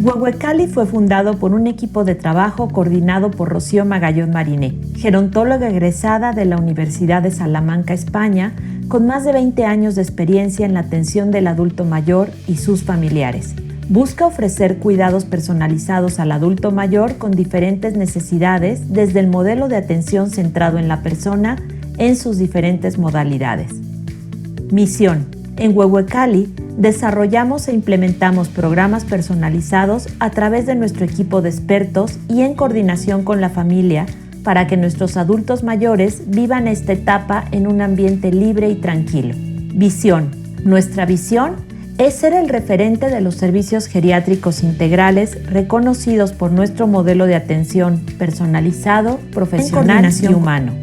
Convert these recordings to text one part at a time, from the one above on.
Huehuecali fue fundado por un equipo de trabajo coordinado por Rocío Magallón Mariné, gerontóloga egresada de la Universidad de Salamanca, España, con más de 20 años de experiencia en la atención del adulto mayor y sus familiares. Busca ofrecer cuidados personalizados al adulto mayor con diferentes necesidades desde el modelo de atención centrado en la persona en sus diferentes modalidades. Misión. En Huehuecali desarrollamos e implementamos programas personalizados a través de nuestro equipo de expertos y en coordinación con la familia para que nuestros adultos mayores vivan esta etapa en un ambiente libre y tranquilo. Visión. Nuestra visión es ser el referente de los servicios geriátricos integrales reconocidos por nuestro modelo de atención personalizado, profesional y humano.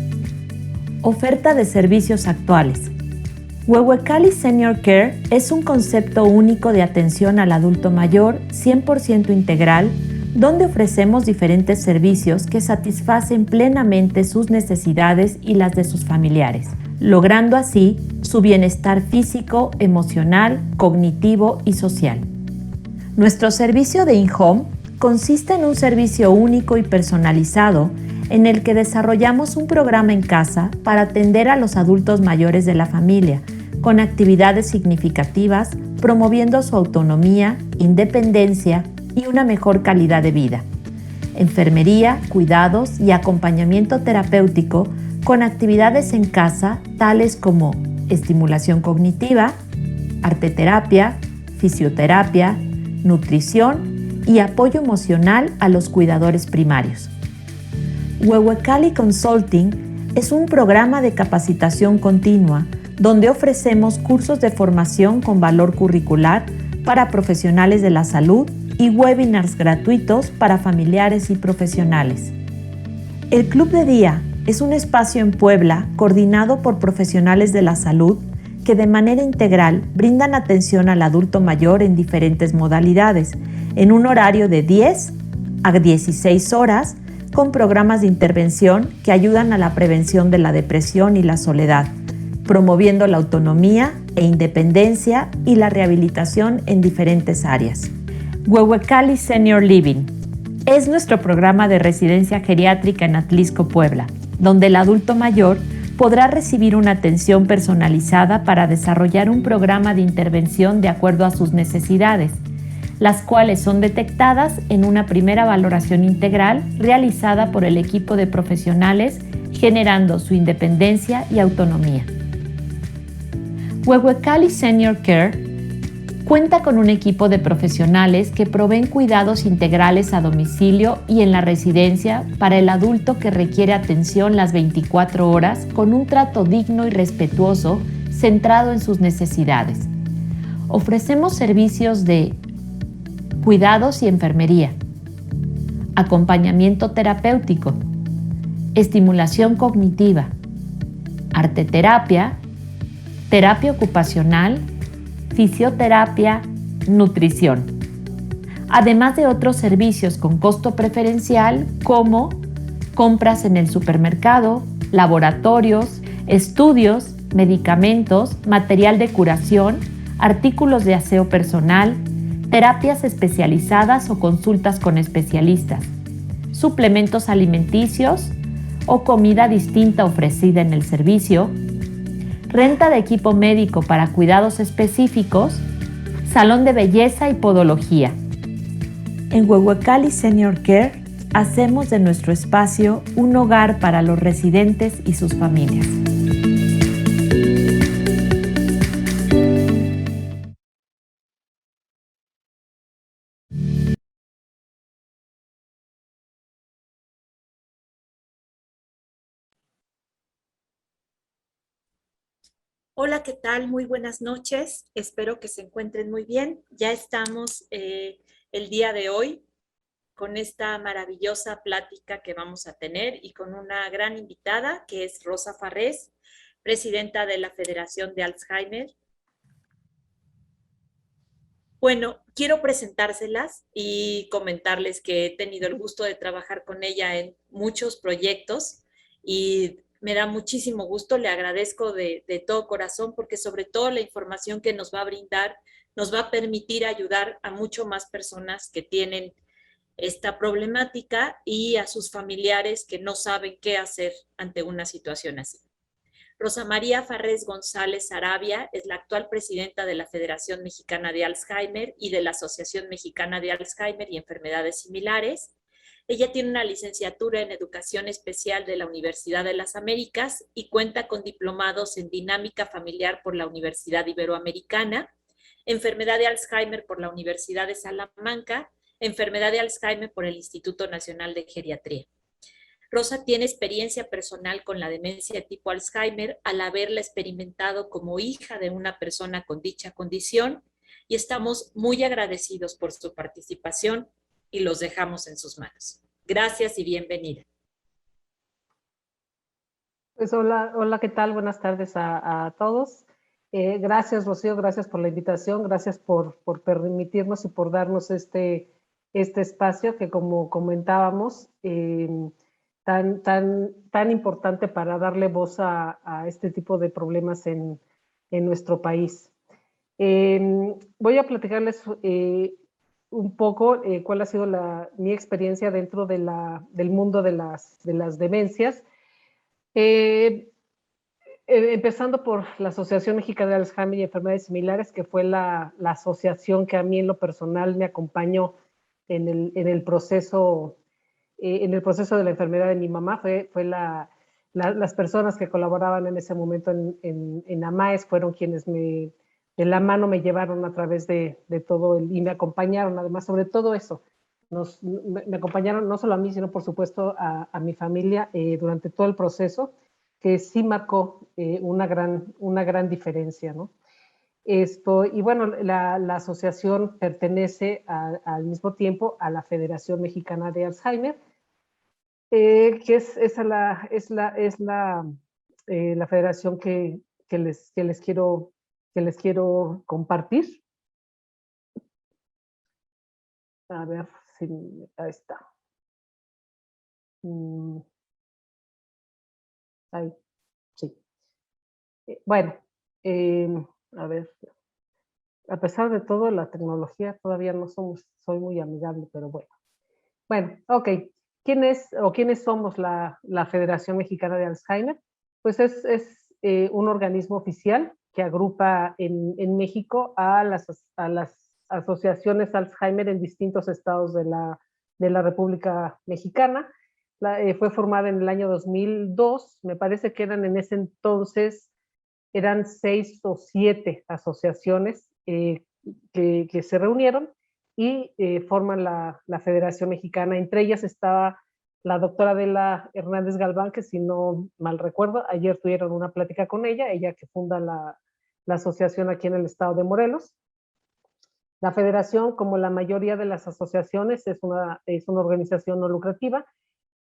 Oferta de servicios actuales. Huehuecali Senior Care es un concepto único de atención al adulto mayor 100% integral, donde ofrecemos diferentes servicios que satisfacen plenamente sus necesidades y las de sus familiares, logrando así su bienestar físico, emocional, cognitivo y social. Nuestro servicio de in-home consiste en un servicio único y personalizado en el que desarrollamos un programa en casa para atender a los adultos mayores de la familia, con actividades significativas, promoviendo su autonomía, independencia y una mejor calidad de vida. Enfermería, cuidados y acompañamiento terapéutico con actividades en casa tales como estimulación cognitiva, arteterapia, fisioterapia, nutrición y apoyo emocional a los cuidadores primarios. Huehuecali Consulting es un programa de capacitación continua donde ofrecemos cursos de formación con valor curricular para profesionales de la salud y webinars gratuitos para familiares y profesionales. El Club de Día es un espacio en Puebla coordinado por profesionales de la salud que de manera integral brindan atención al adulto mayor en diferentes modalidades, en un horario de 10 a 16 horas, con programas de intervención que ayudan a la prevención de la depresión y la soledad, promoviendo la autonomía e independencia y la rehabilitación en diferentes áreas. Huehuecali Senior Living es nuestro programa de residencia geriátrica en Atlisco, Puebla, donde el adulto mayor podrá recibir una atención personalizada para desarrollar un programa de intervención de acuerdo a sus necesidades, las cuales son detectadas en una primera valoración integral realizada por el equipo de profesionales, generando su independencia y autonomía. Huehuecali Senior Care cuenta con un equipo de profesionales que proveen cuidados integrales a domicilio y en la residencia para el adulto que requiere atención las 24 horas con un trato digno y respetuoso centrado en sus necesidades. Ofrecemos servicios de cuidados y enfermería, acompañamiento terapéutico, estimulación cognitiva, arteterapia, terapia ocupacional, fisioterapia, nutrición, además de otros servicios con costo preferencial como compras en el supermercado, laboratorios, estudios, medicamentos, material de curación, artículos de aseo personal, terapias especializadas o consultas con especialistas, suplementos alimenticios o comida distinta ofrecida en el servicio, renta de equipo médico para cuidados específicos, salón de belleza y podología. En Huehuecali Senior Care hacemos de nuestro espacio un hogar para los residentes y sus familias. Hola, ¿qué tal? Muy buenas noches. Espero que se encuentren muy bien. Ya estamos el día de hoy con esta maravillosa plática que vamos a tener y con una gran invitada que es Rosa Farrés, presidenta de la Federación de Alzheimer. Bueno, quiero presentárselas y comentarles que he tenido el gusto de trabajar con ella en muchos proyectos y me da muchísimo gusto, le agradezco de todo corazón porque sobre todo la información que nos va a brindar nos va a permitir ayudar a mucho más personas que tienen esta problemática y a sus familiares que no saben qué hacer ante una situación así. Rosa María Farrés González Arabia es la actual presidenta de la Federación Mexicana de Alzheimer y de la Asociación Mexicana de Alzheimer y Enfermedades Similares. Ella tiene una licenciatura en Educación Especial de la Universidad de las Américas y cuenta con diplomados en Dinámica Familiar por la Universidad Iberoamericana, Enfermedad de Alzheimer por la Universidad de Salamanca, Enfermedad de Alzheimer por el Instituto Nacional de Geriatría. Rosa tiene experiencia personal con la demencia tipo Alzheimer al haberla experimentado como hija de una persona con dicha condición y estamos muy agradecidos por su participación y los dejamos en sus manos. Gracias y bienvenida. Pues hola, ¿qué tal? Buenas tardes a todos. Gracias, Rocío, gracias por la invitación, gracias por permitirnos y por darnos este espacio que, como comentábamos, tan importante para darle voz a este tipo de problemas en nuestro país. Voy a platicarles un poco cuál ha sido mi experiencia dentro del mundo de las demencias. Empezando por la Asociación Mexicana de Alzheimer y Enfermedades Similares, que fue la asociación que a mí en lo personal me acompañó en el proceso de la enfermedad de mi mamá. Fue las personas que colaboraban en ese momento en AMAES, fueron quienes de la mano me llevaron a través de todo y me acompañaron, además, sobre todo eso. Me acompañaron no solo a mí, sino por supuesto a mi familia durante todo el proceso, que sí marcó una gran diferencia, ¿no? Y bueno, la asociación pertenece al mismo tiempo a la Federación Mexicana de Alzheimer, que es la federación que les quiero compartir. A ver si ahí está. Ahí, sí. Bueno, a ver, a pesar de todo, la tecnología todavía no soy muy amigable, pero bueno. Bueno, ok. ¿Quiénes somos la Federación Mexicana de Alzheimer? Pues es un organismo oficial que agrupa en México a las asociaciones Alzheimer en distintos estados de la República Mexicana. Fue formada en el año 2002, me parece que eran en ese entonces, eran 6 o 7 asociaciones que se reunieron y forman la Federación Mexicana. Entre ellas estaba la doctora Adela Hernández Galván, que si no mal recuerdo, ayer tuvieron una plática con ella que funda la asociación aquí en el estado de Morelos. La federación, como la mayoría de las asociaciones, es una organización no lucrativa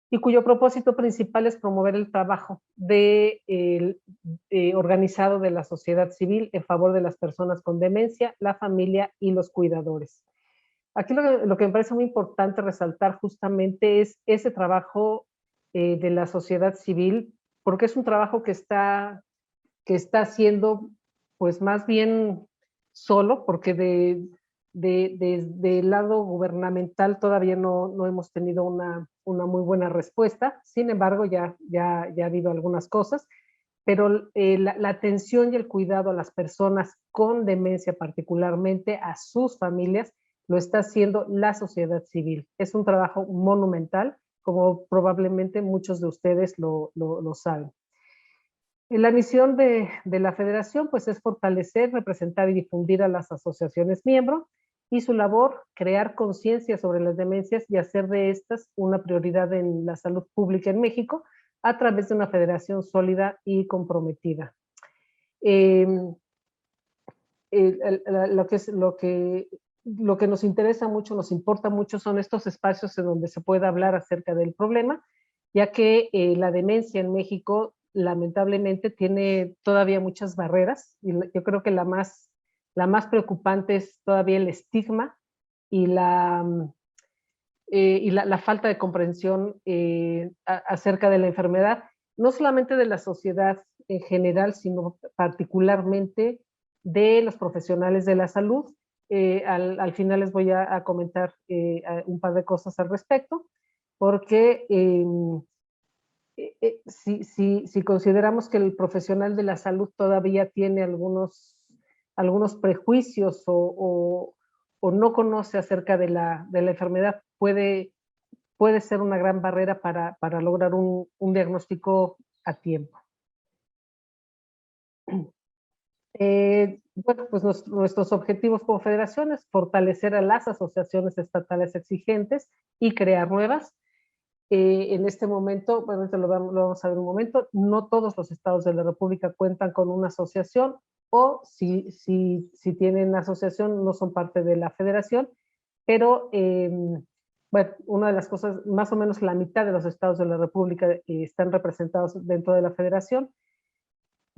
y cuyo propósito principal es promover el trabajo organizado de la sociedad civil en favor de las personas con demencia, la familia y los cuidadores. Aquí lo que me parece muy importante resaltar justamente es ese trabajo de la sociedad civil, porque es un trabajo que está haciendo pues más bien solo, porque del lado gubernamental todavía no hemos tenido una muy buena respuesta. Sin embargo, ya ha habido algunas cosas, pero la atención y el cuidado a las personas con demencia, particularmente a sus familias, lo está haciendo la sociedad civil. Es un trabajo monumental, como probablemente muchos de ustedes lo saben. La misión de la federación pues es fortalecer, representar y difundir a las asociaciones miembros y su labor, crear conciencia sobre las demencias y hacer de estas una prioridad en la salud pública en México a través de una federación sólida y comprometida. Lo que nos interesa mucho, nos importa mucho son estos espacios en donde se pueda hablar acerca del problema, ya que la demencia en México lamentablemente tiene todavía muchas barreras y yo creo que la más preocupante es todavía el estigma y la falta de comprensión acerca de la enfermedad, no solamente de la sociedad en general, sino particularmente de los profesionales de la salud Al final les voy a comentar un par de cosas al respecto, porque si consideramos que el profesional de la salud todavía tiene algunos prejuicios o no conoce acerca de la enfermedad, puede ser una gran barrera para lograr un diagnóstico a tiempo. Bueno, pues nuestros objetivos como federación es fortalecer a las asociaciones estatales exigentes y crear nuevas. En este momento, bueno, esto lo vamos a ver un momento, no todos los estados de la República cuentan con una asociación, o si tienen asociación no son parte de la federación, pero bueno, una de las cosas, más o menos la mitad de los estados de la República están representados dentro de la federación,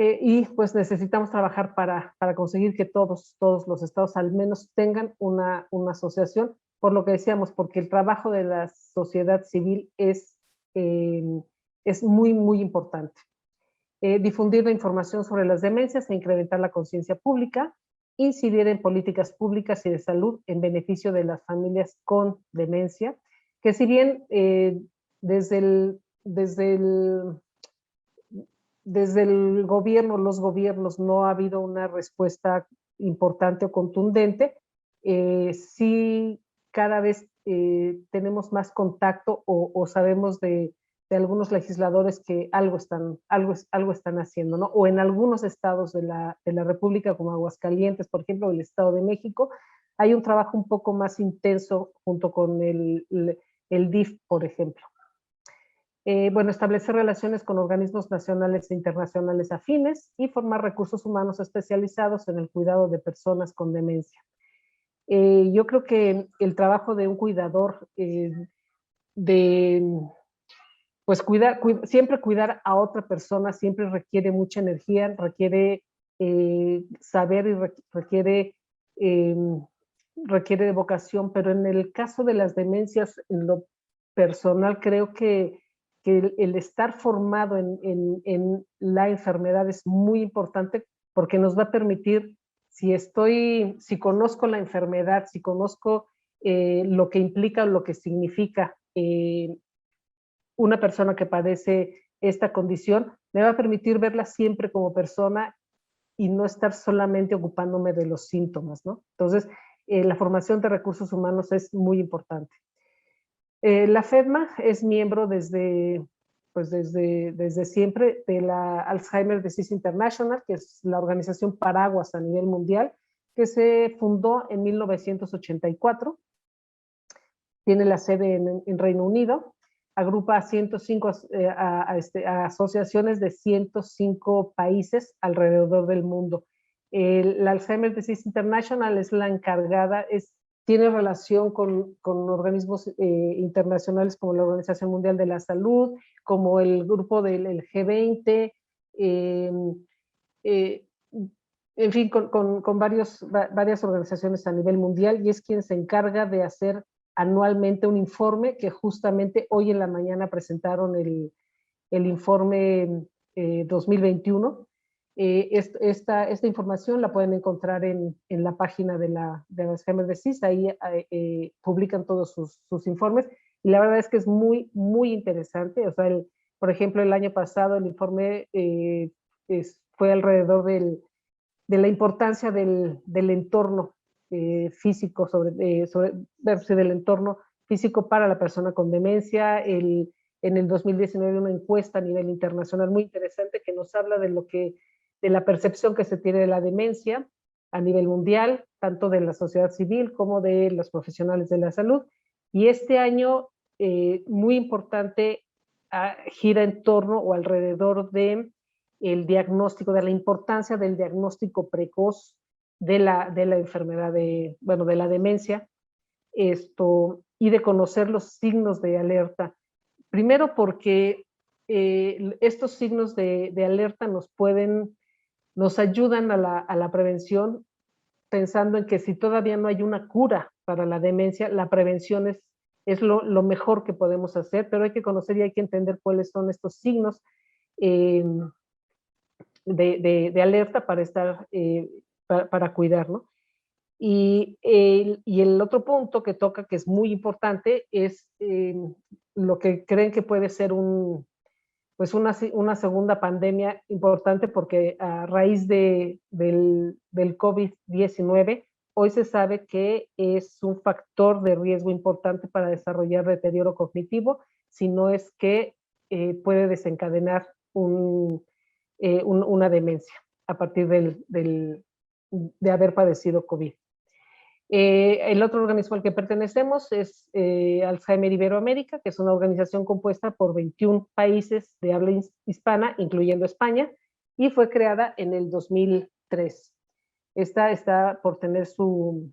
y pues necesitamos trabajar para conseguir que todos los estados al menos tengan una asociación, por lo que decíamos, porque el trabajo de la sociedad civil es muy, muy importante. Difundir la información sobre las demencias e incrementar la conciencia pública, incidir en políticas públicas y de salud en beneficio de las familias con demencia, que si bien desde el gobierno, los gobiernos, no ha habido una respuesta importante o contundente, sí cada vez tenemos más contacto o sabemos de algunos legisladores que algo están haciendo, ¿no? O en algunos estados de la República, como Aguascalientes, por ejemplo, el Estado de México, hay un trabajo un poco más intenso junto con el DIF, por ejemplo. Bueno, establecer relaciones con organismos nacionales e internacionales afines y formar recursos humanos especializados en el cuidado de personas con demencia. Yo creo que el trabajo de un cuidador, pues siempre cuidar a otra persona, siempre requiere mucha energía, requiere saber y requiere vocación, pero en el caso de las demencias, en lo personal, creo que el estar formado en la enfermedad es muy importante, porque nos va a permitir, si conozco la enfermedad, si conozco lo que implica o lo que significa una persona que padece esta condición, me va a permitir verla siempre como persona y no estar solamente ocupándome de los síntomas, ¿no? Entonces, la formación de recursos humanos es muy importante. La FEDMA es miembro desde siempre de la Alzheimer Disease International, que es la organización paraguas a nivel mundial, que se fundó en 1984. Tiene la sede en Reino Unido. Agrupa a 105 a asociaciones de 105 países alrededor del mundo. La Alzheimer Disease International es la encargada, tiene relación con organismos internacionales como la Organización Mundial de la Salud, como el grupo del G20, en fin, con varias organizaciones a nivel mundial, y es quien se encarga de hacer anualmente un informe, que justamente hoy en la mañana presentaron el informe 2021. Esta información la pueden encontrar en la página de Alzheimer Disease, ahí publican todos sus informes, y la verdad es que es muy, muy interesante. O sea, por ejemplo, el año pasado el informe fue alrededor de la importancia del entorno físico, del entorno físico para la persona con demencia. En el 2019 una encuesta a nivel internacional muy interesante que nos habla de la percepción que se tiene de la demencia a nivel mundial, tanto de la sociedad civil como de los profesionales de la salud. Y este año, muy importante, gira en torno o alrededor de el diagnóstico, de la importancia del diagnóstico precoz de la enfermedad de la demencia, y de conocer los signos de alerta. Primero porque estos signos de alerta nos ayudan a la prevención, pensando en que si todavía no hay una cura para la demencia, la prevención es lo mejor que podemos hacer, pero hay que conocer y hay que entender cuáles son estos signos de alerta para cuidar, ¿no? Y el otro punto que toca, que es muy importante, es lo que creen que puede ser pues una segunda pandemia importante, porque a raíz del COVID-19, hoy se sabe que es un factor de riesgo importante para desarrollar deterioro cognitivo, si no es que puede desencadenar una demencia a partir de haber padecido COVID. El otro organismo al que pertenecemos es Alzheimer Iberoamérica, que es una organización compuesta por 21 países de habla hispana, incluyendo España, y fue creada en el 2003. Esta está por tener su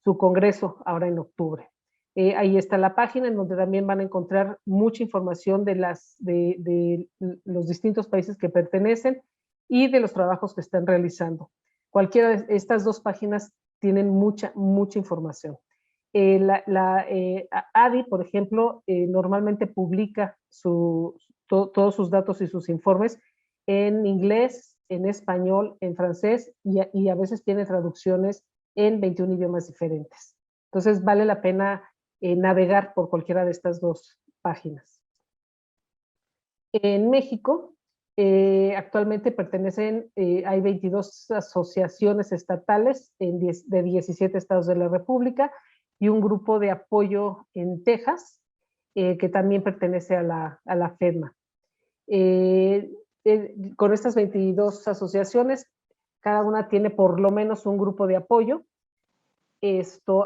congreso ahora en octubre. Ahí está la página en donde también van a encontrar mucha información de los distintos países que pertenecen y de los trabajos que están realizando. Cualquiera de estas dos páginas tienen mucha información. ADI, por ejemplo, normalmente publica todos sus datos y sus informes en inglés, en español, en francés, y a veces tiene traducciones en 21 idiomas diferentes. Entonces vale la pena navegar por cualquiera de estas dos páginas. En México, actualmente hay 22 asociaciones estatales de 17 estados de la República y un grupo de apoyo en Texas que también pertenece a la FEDMA. Con estas 22 asociaciones, cada una tiene por lo menos un grupo de apoyo.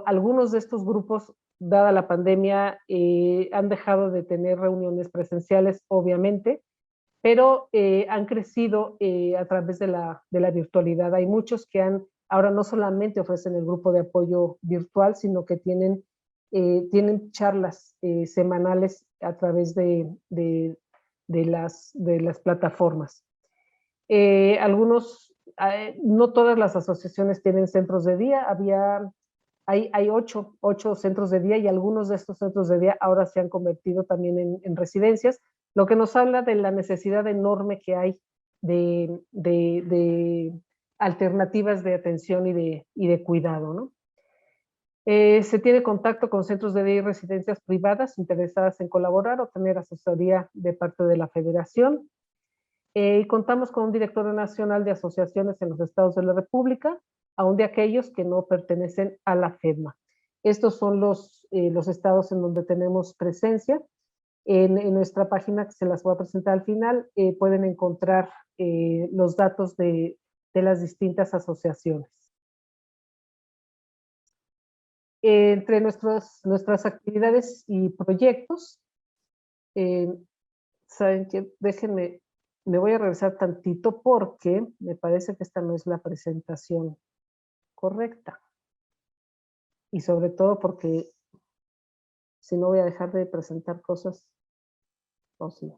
Algunos de estos grupos, dada la pandemia, han dejado de tener reuniones presenciales, obviamente, pero han crecido a través de la virtualidad. Hay muchos que ahora no solamente ofrecen el grupo de apoyo virtual, sino que tienen charlas semanales a través de las plataformas. No todas las asociaciones tienen centros de día. Hay 8 centros de día, y algunos de estos centros de día ahora se han convertido también en residencias, lo que nos habla de la necesidad enorme que hay de alternativas de atención y de cuidado, ¿no? Se tiene contacto con centros de día y residencias privadas interesadas en colaborar o tener asesoría de parte de la federación. Y contamos con un directorio nacional de asociaciones en los estados de la República, aún de aquellos que no pertenecen a la FEDMA. Estos son los estados en donde tenemos presencia. En nuestra página, que se las voy a presentar al final, pueden encontrar los datos de las distintas asociaciones. Entre nuestras actividades y proyectos, saben que me voy a revisar tantito porque me parece que esta no es la presentación correcta. Y sobre todo porque si no voy a dejar de presentar cosas. ¿O sí?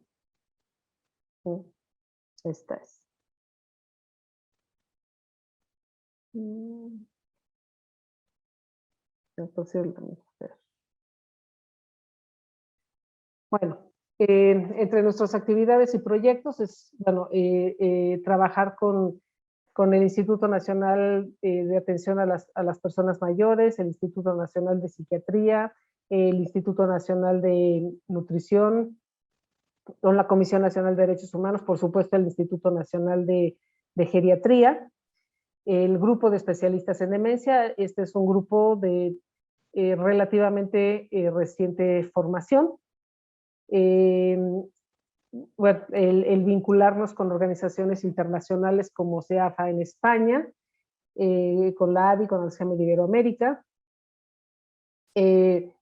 Esta es. Entonces, bueno, entre nuestras actividades y proyectos es, bueno, trabajar con el Instituto Nacional de Atención a las Personas Mayores, el Instituto Nacional de Psiquiatría, el Instituto Nacional de Nutrición, con la Comisión Nacional de Derechos Humanos, por supuesto el Instituto Nacional de Geriatría, el grupo de especialistas en demencia. Este es un grupo de relativamente reciente formación. Bueno, el vincularnos con organizaciones internacionales como CEAFA en España, con la ADI, con Alzheimer Iberoamérica,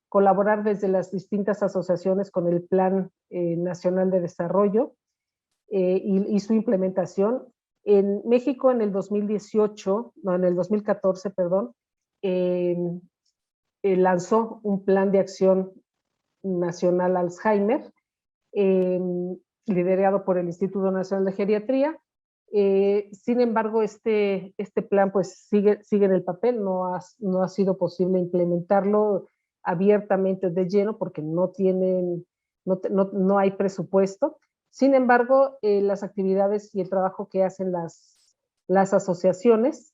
colaborar desde las distintas asociaciones con el Plan Nacional de Desarrollo y su implementación. En México en el 2014, perdón, lanzó un plan de acción nacional Alzheimer, liderado por el Instituto Nacional de Geriatría. Sin embargo, este plan pues sigue en el papel, no ha sido posible implementarlo abiertamente de lleno porque no hay presupuesto. Sin embargo, las actividades y el trabajo que hacen las asociaciones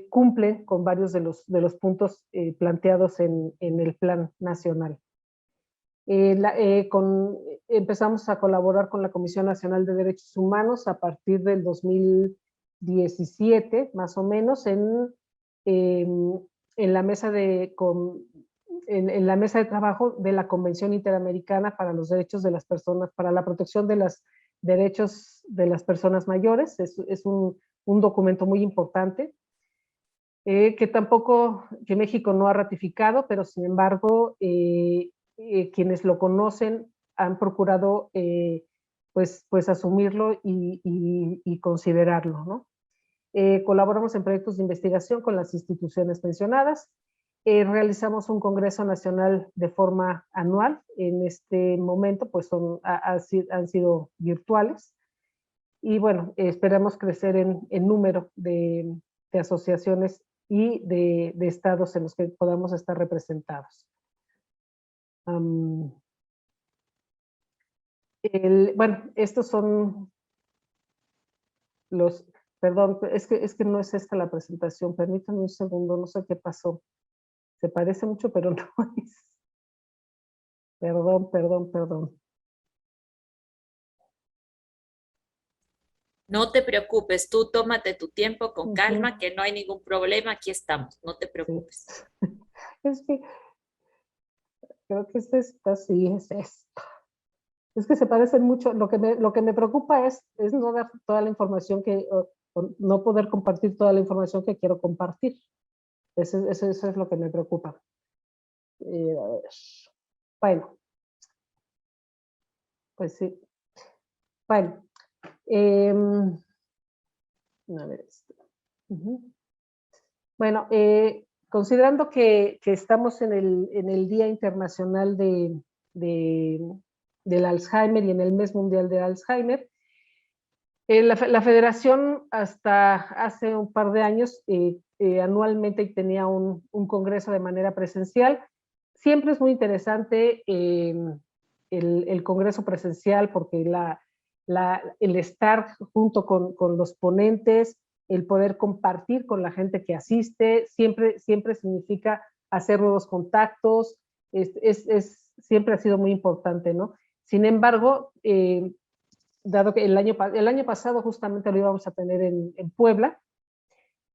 cumplen con varios de los puntos planteados en el Plan Nacional. Empezamos a colaborar con la Comisión Nacional de Derechos Humanos a partir del 2017, más o menos, en la mesa de trabajo de la Convención Interamericana para los Derechos de las Personas, para la protección de los derechos de las personas mayores. Es un documento muy importante, que México no ha ratificado, pero sin embargo, quienes lo conocen han procurado pues asumirlo y considerarlo, ¿no? Colaboramos en proyectos de investigación con las instituciones mencionadas. Realizamos un Congreso Nacional de forma anual. En este momento pues han sido virtuales. Y bueno, esperamos crecer en número de asociaciones y de estados en los que podamos estar representados. Bueno, estos son los... Perdón, es que no es esta la presentación. Permítanme un segundo, no sé qué pasó. Se parece mucho, pero no es. Perdón. No te preocupes, tú tómate tu tiempo con calma, que no hay ningún problema, aquí estamos, no te preocupes. Sí. Es que creo que este está así, es esto. Es que se parecen mucho. Lo que me preocupa es no dar toda la información o no poder compartir toda la información que quiero compartir. Eso es lo que me preocupa. A ver. Bueno. Pues sí. Bueno. A ver esto. Bueno, considerando que estamos en el Día Internacional del Alzheimer y en el Mes Mundial del Alzheimer, la Federación hasta hace un par de años anualmente tenía un congreso de manera presencial. Siempre es muy interesante el congreso presencial porque el estar junto con los ponentes, el poder compartir con la gente que asiste, siempre significa hacer nuevos contactos, siempre ha sido muy importante, ¿no? Sin embargo, dado que el año pasado justamente lo íbamos a tener en Puebla,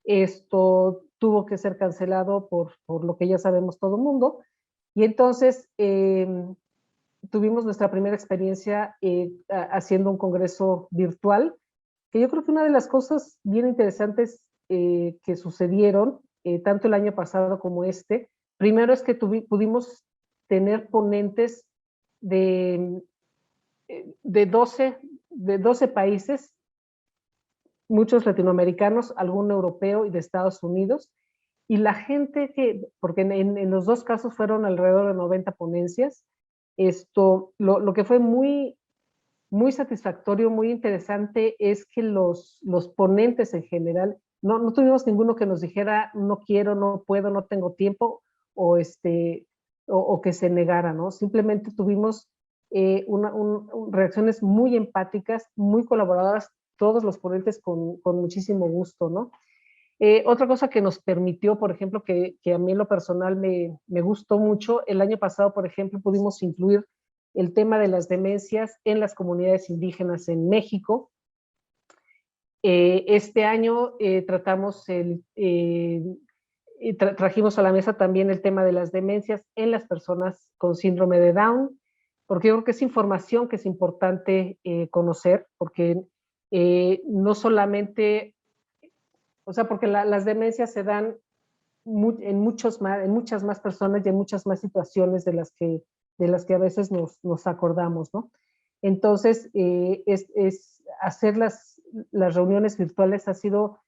esto tuvo que ser cancelado por lo que ya sabemos todo el mundo, y entonces tuvimos nuestra primera experiencia haciendo un congreso virtual, que yo creo que una de las cosas bien interesantes que sucedieron, tanto el año pasado como primero es que pudimos tener ponentes de 12 países, muchos latinoamericanos, algún europeo y de Estados Unidos, y la gente porque en los dos casos fueron alrededor de 90 ponencias, lo que fue muy, muy satisfactorio, muy interesante, es que los ponentes en general, no tuvimos ninguno que nos dijera, no quiero, no puedo, no tengo tiempo, o que se negara, ¿no? Simplemente tuvimos reacciones muy empáticas, muy colaboradoras, todos los ponentes con muchísimo gusto, ¿no? Otra cosa que nos permitió, por ejemplo, que a mí en lo personal me gustó mucho, el año pasado, por ejemplo, pudimos incluir el tema de las demencias en las comunidades indígenas en México. Este año trajimos a la mesa también el tema de las demencias en las personas con síndrome de Down, porque yo creo que es información que es importante conocer, porque no solamente, o sea, porque las demencias se dan en muchas más personas y en muchas más situaciones de las que a veces nos acordamos, ¿no? Entonces, hacer las reuniones virtuales ha sido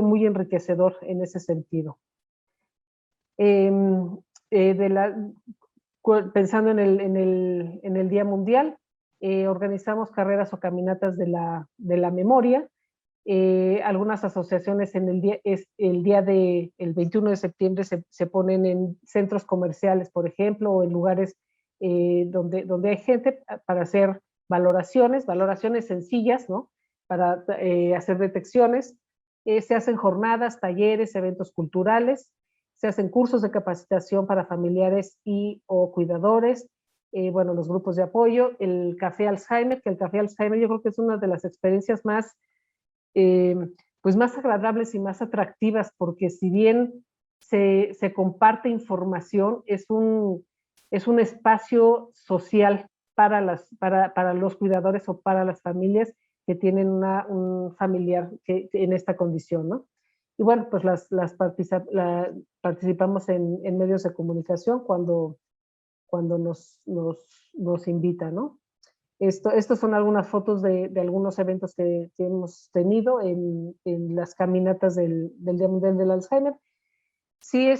muy enriquecedor en ese sentido. Pensando en el Día Mundial, organizamos carreras o caminatas de la memoria. Algunas asociaciones el día del 21 de septiembre se ponen en centros comerciales, por ejemplo, o en lugares donde hay gente para hacer valoraciones sencillas, ¿no? Para hacer detecciones. Se hacen jornadas, talleres, eventos culturales, se hacen cursos de capacitación para familiares y o cuidadores, bueno, los grupos de apoyo, el Café Alzheimer, que el Café Alzheimer yo creo que es una de las experiencias más, pues más agradables y más atractivas, porque si bien se comparte información, es un espacio social para los cuidadores o para las familias que tienen un familiar en esta condición, ¿no? Y bueno, pues participamos en medios de comunicación cuando nos invitan, ¿no? Estos son algunas fotos de algunos eventos que hemos tenido en las caminatas del Día Mundial del Alzheimer. Sí,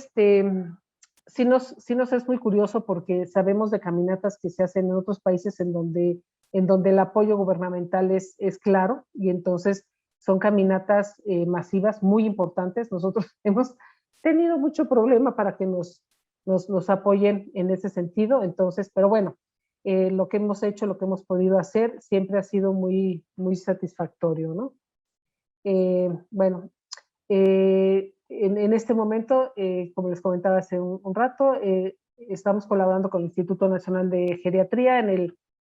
sí nos es muy curioso porque sabemos de caminatas que se hacen en otros países en donde el apoyo gubernamental es claro, y entonces son caminatas masivas muy importantes. Nosotros hemos tenido mucho problema para que nos apoyen en ese sentido, entonces, pero bueno, lo que hemos hecho, lo que hemos podido hacer, siempre ha sido muy, muy satisfactorio, ¿no? Bueno, en este momento, como les comentaba hace un rato, estamos colaborando con el Instituto Nacional de Geriatría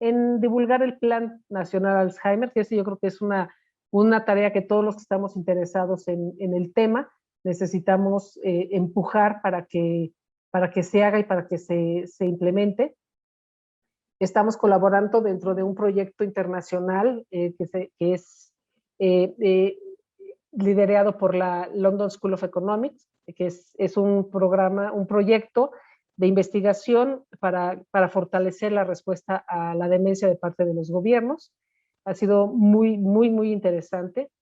en divulgar el Plan Nacional Alzheimer, que yo creo que es una tarea que todos los que estamos interesados en el tema necesitamos empujar para que se haga y para que se implemente. Estamos colaborando dentro de un proyecto internacional que es liderado por la London School of Economics, que es un proyecto de investigación para fortalecer la respuesta a la demencia de parte de los gobiernos. Ha sido muy, muy, muy interesante.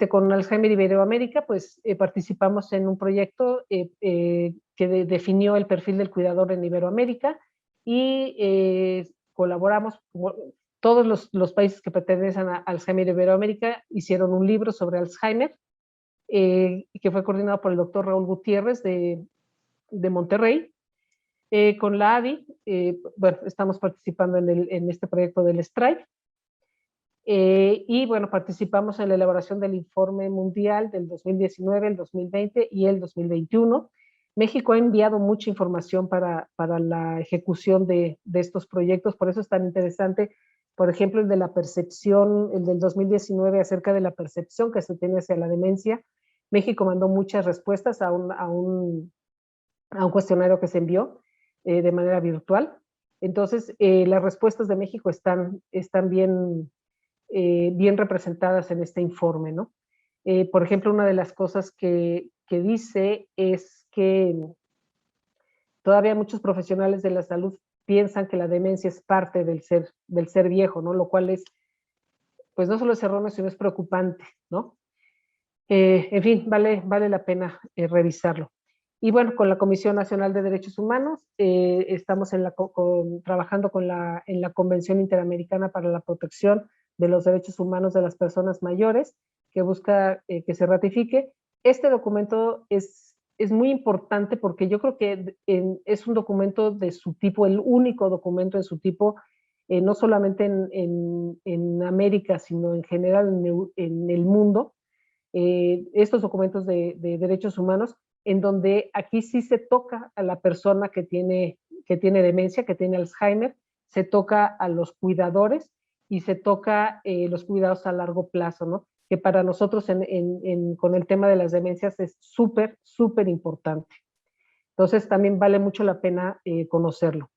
Con Alzheimer Iberoamérica, pues participamos en un proyecto que definió el perfil del cuidador en Iberoamérica, y colaboramos, todos los países que pertenecen a Alzheimer Iberoamérica hicieron un libro sobre Alzheimer, que fue coordinado por el doctor Raúl Gutiérrez de Monterrey. Con la ADI, bueno, estamos participando en este proyecto del STRIVE, y bueno, participamos en la elaboración del informe mundial del 2019, el 2020 y el 2021. México ha enviado mucha información para la ejecución de estos proyectos, por eso es tan interesante, por ejemplo, el de la percepción, el del 2019 acerca de la percepción que se tiene hacia la demencia. México mandó muchas respuestas a un cuestionario que se envió de manera virtual. Entonces, las respuestas de México están bien representadas en este informe, ¿no? Por ejemplo, una de las cosas que dice es que todavía muchos profesionales de la salud piensan que la demencia es parte del ser viejo, ¿no? Lo cual es, pues no solo es erróneo, sino es preocupante, ¿no? En fin, vale la pena revisarlo. Y bueno, con la Comisión Nacional de Derechos Humanos estamos trabajando en la Convención Interamericana para la Protección de los Derechos Humanos de las Personas Mayores, que busca que se ratifique. Este documento es muy importante porque yo creo que es un documento de su tipo, el único documento de su tipo, no solamente en América, sino en general en el mundo, estos documentos de derechos humanos, en donde aquí sí se toca a la persona que tiene demencia, que tiene Alzheimer, se toca a los cuidadores y se toca los cuidados a largo plazo, ¿no? Que para nosotros con el tema de las demencias es súper, súper importante. Entonces también vale mucho la pena conocerlo.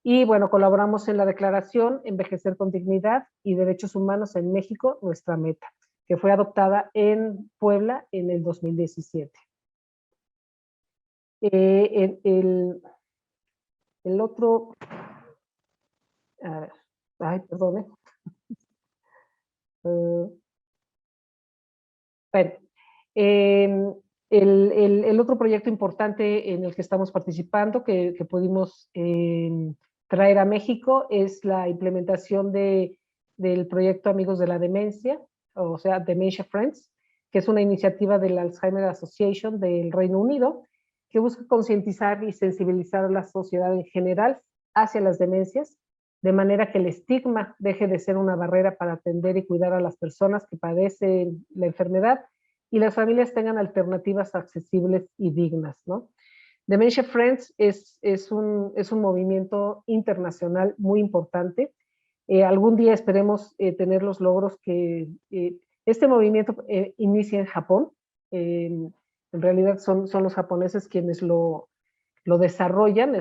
Y bueno, colaboramos en la declaración Envejecer con Dignidad y Derechos Humanos en México, nuestra meta, que fue adoptada en Puebla en el 2017. El otro, a ver, ay, perdone. Bueno, el otro proyecto importante en el que estamos participando, que pudimos traer a México, es la implementación del proyecto Amigos de la Demencia, o sea, Dementia Friends, que es una iniciativa de la Alzheimer Association del Reino Unido, que busca concientizar y sensibilizar a la sociedad en general hacia las demencias, de manera que el estigma deje de ser una barrera para atender y cuidar a las personas que padecen la enfermedad, y las familias tengan alternativas accesibles y dignas, ¿no? Dementia Friends es un movimiento internacional muy importante. Algún día esperemos tener los logros que este movimiento inicia en Japón. En realidad son los japoneses quienes lo desarrollan,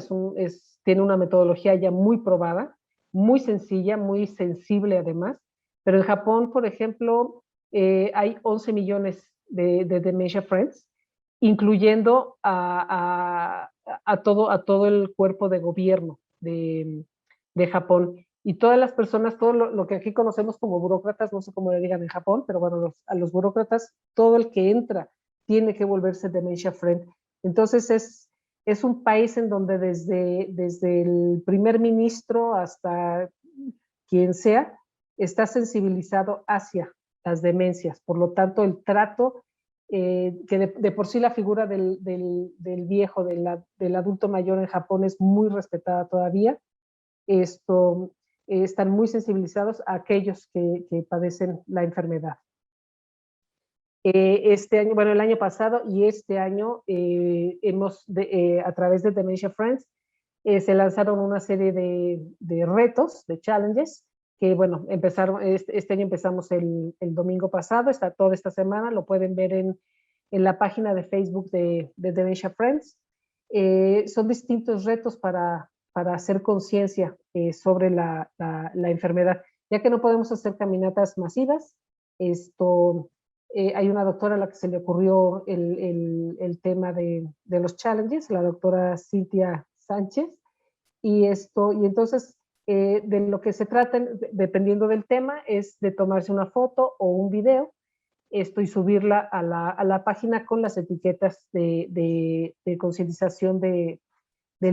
tiene una metodología ya muy probada, muy sencilla, muy sensible además, pero en Japón, por ejemplo, hay 11 millones de Dementia Friends, incluyendo a todo el cuerpo de gobierno de Japón. Y todas las personas, todo lo que aquí conocemos como burócratas, no sé cómo le digan en Japón, pero bueno, a los burócratas, todo el que entra tiene que volverse Dementia Friend. Entonces es un país en donde desde el primer ministro hasta quien sea, está sensibilizado hacia las demencias. Por lo tanto, el trato, que de por sí la figura del viejo, del adulto mayor en Japón es muy respetada todavía, están muy sensibilizados a aquellos que padecen la enfermedad. Este año, bueno, el año pasado y este año a través de Dementia Friends, se lanzaron una serie de retos, de challenges, que bueno, este año empezamos el domingo pasado, está toda esta semana, lo pueden ver en la página de Facebook de Dementia Friends. Son distintos retos para hacer conciencia sobre la enfermedad, ya que no podemos hacer caminatas masivas. Hay una doctora a la que se le ocurrió el tema de los challenges, la doctora Cintia Sánchez, y entonces de lo que se trata, dependiendo del tema, es de tomarse una foto o un video, y subirla a la página con las etiquetas de concientización del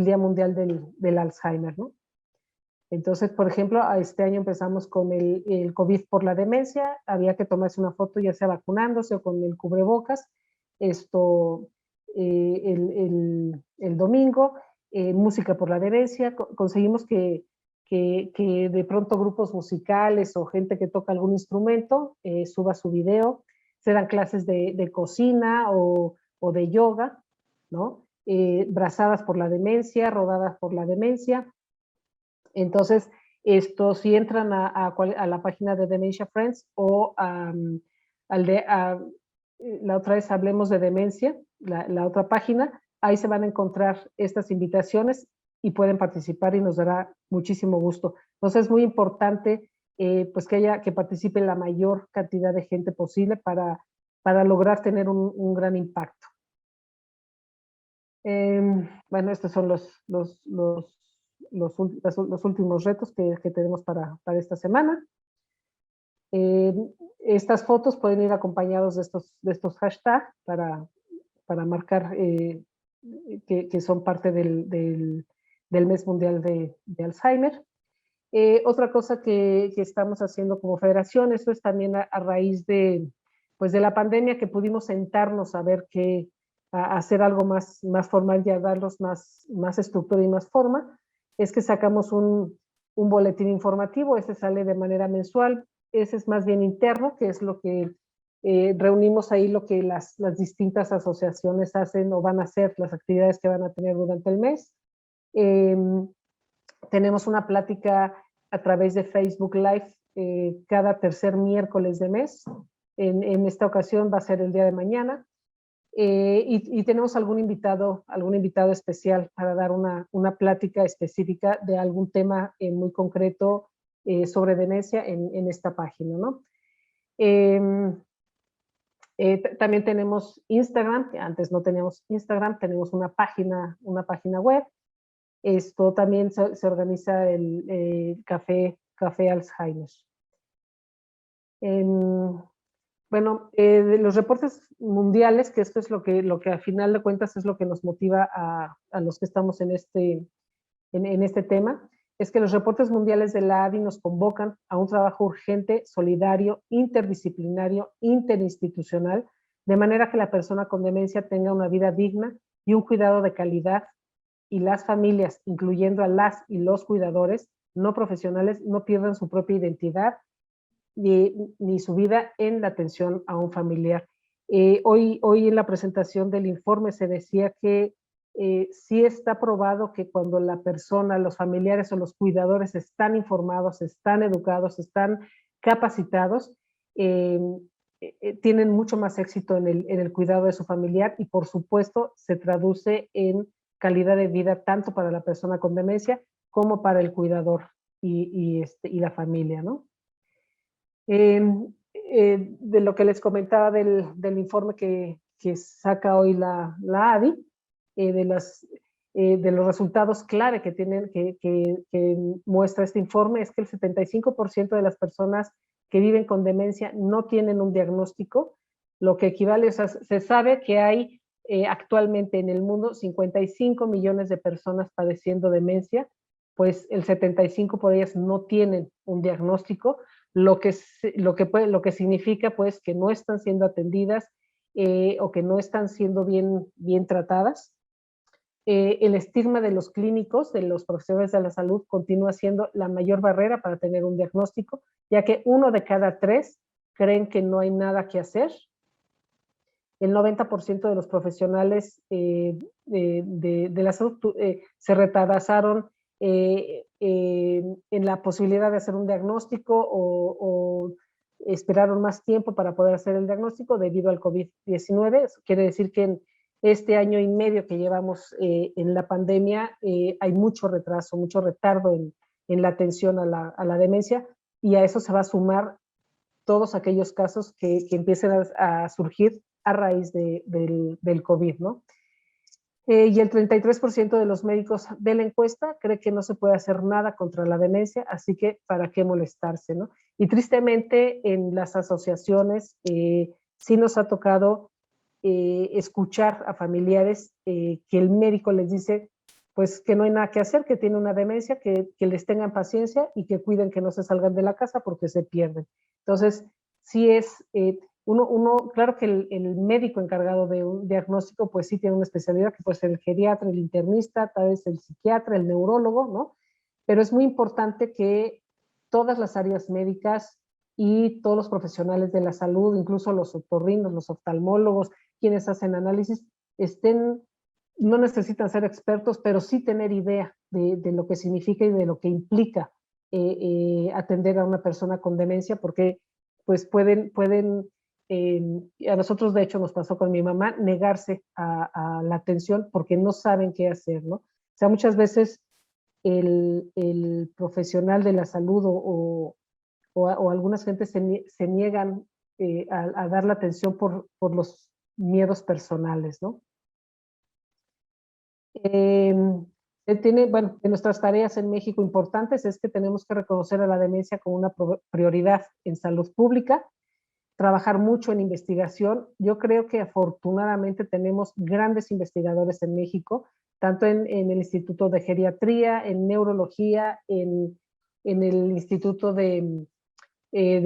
Día Mundial del Alzheimer, ¿no? Entonces, por ejemplo, este año empezamos con el COVID por la demencia, había que tomarse una foto ya sea vacunándose o con el cubrebocas, el domingo, música por la demencia, conseguimos que de pronto grupos musicales o gente que toca algún instrumento suba su video, se dan clases de cocina o de yoga, ¿no? Brazadas por la demencia, rodadas por la demencia. Entonces, si entran a la página de Dementia Friends o la otra vez Hablemos de Demencia, la otra página, ahí se van a encontrar estas invitaciones y pueden participar y nos dará muchísimo gusto. Entonces es muy importante pues que participe la mayor cantidad de gente posible para lograr tener un gran impacto. Bueno, estos son los últimos retos que tenemos para esta semana. Estas fotos pueden ir acompañados de estos hashtags para marcar que son parte del mes mundial de Alzheimer. Otra cosa que estamos haciendo como federación, eso es también a raíz de la pandemia, que pudimos sentarnos a ver a hacer algo más formal y a darlos más estructura y más forma, es que sacamos un boletín informativo. Este sale de manera mensual, ese es más bien interno, que es lo que reunimos ahí, lo que las distintas asociaciones hacen o van a hacer, las actividades que van a tener durante el mes. Tenemos una plática a través de Facebook Live cada tercer miércoles de mes. En esta ocasión va a ser el día de mañana. Y tenemos algún invitado especial para dar una plática específica de algún tema muy concreto sobre demencia en esta página, ¿no? También tenemos Instagram, que antes no teníamos Instagram, tenemos una página web. Esto también se organiza el Café Alzheimer. Bueno, de los reportes mundiales, que esto es lo que a final de cuentas es lo que nos motiva a los que estamos en este tema, es que los reportes mundiales de la ADI nos convocan a un trabajo urgente, solidario, interdisciplinario, interinstitucional, de manera que la persona con demencia tenga una vida digna y un cuidado de calidad, y las familias, incluyendo a las y los cuidadores no profesionales, no pierdan su propia identidad ni su vida en la atención a un familiar. Hoy en la presentación del informe se decía que sí está probado que cuando la persona, los familiares o los cuidadores están informados, están educados, están capacitados, tienen mucho más éxito en el cuidado de su familiar y por supuesto se traduce en calidad de vida tanto para la persona con demencia como para el cuidador y la familia, ¿no? De lo que les comentaba del informe que saca hoy la ADI, de los resultados clave que muestra este informe es que el 75% de las personas que viven con demencia no tienen un diagnóstico, lo que equivale, o sea, se sabe que hay actualmente en el mundo 55 millones de personas padeciendo demencia, pues el 75 por ellas no tienen un diagnóstico, lo que significa pues que no están siendo atendidas o que no están siendo bien tratadas. El estigma de los clínicos, de los profesionales de la salud, continúa siendo la mayor barrera para tener un diagnóstico, ya que 1 de cada 3 creen que no hay nada que hacer. El 90% de los profesionales de la salud se retrasaron en la posibilidad de hacer un diagnóstico o esperaron más tiempo para poder hacer el diagnóstico debido al COVID-19. Eso quiere decir que en este año y medio que llevamos en la pandemia hay mucho retraso, mucho retardo en la atención a la demencia, y a eso se va a sumar todos aquellos casos que empiecen a surgir a raíz del COVID, ¿no? Y el 33% de los médicos de la encuesta cree que no se puede hacer nada contra la demencia, así que ¿para qué molestarse, no? Y tristemente en las asociaciones sí nos ha tocado escuchar a familiares que el médico les dice pues que no hay nada que hacer, que tiene una demencia, que les tengan paciencia y que cuiden que no se salgan de la casa porque se pierden. Entonces, sí es, claro que el médico encargado de un diagnóstico, pues sí tiene una especialidad que puede ser el geriatra, el internista, tal vez el psiquiatra, el neurólogo, ¿no? Pero es muy importante que todas las áreas médicas y todos los profesionales de la salud, incluso los otorrinos, los oftalmólogos, quienes hacen análisis, no necesitan ser expertos, pero sí tener idea de lo que significa y de lo que implica atender a una persona con demencia, porque pues pueden a nosotros de hecho nos pasó con mi mamá, negarse a la atención porque no saben qué hacer, ¿no? O sea, muchas veces el profesional de la salud o algunas gentes se niegan a dar la atención por los miedos personales, ¿no? Bueno, de nuestras tareas en México importantes es que tenemos que reconocer a la demencia como una prioridad en salud pública, trabajar mucho en investigación. Yo creo que afortunadamente tenemos grandes investigadores en México, tanto en el Instituto de Geriatría, en Neurología, en el Instituto de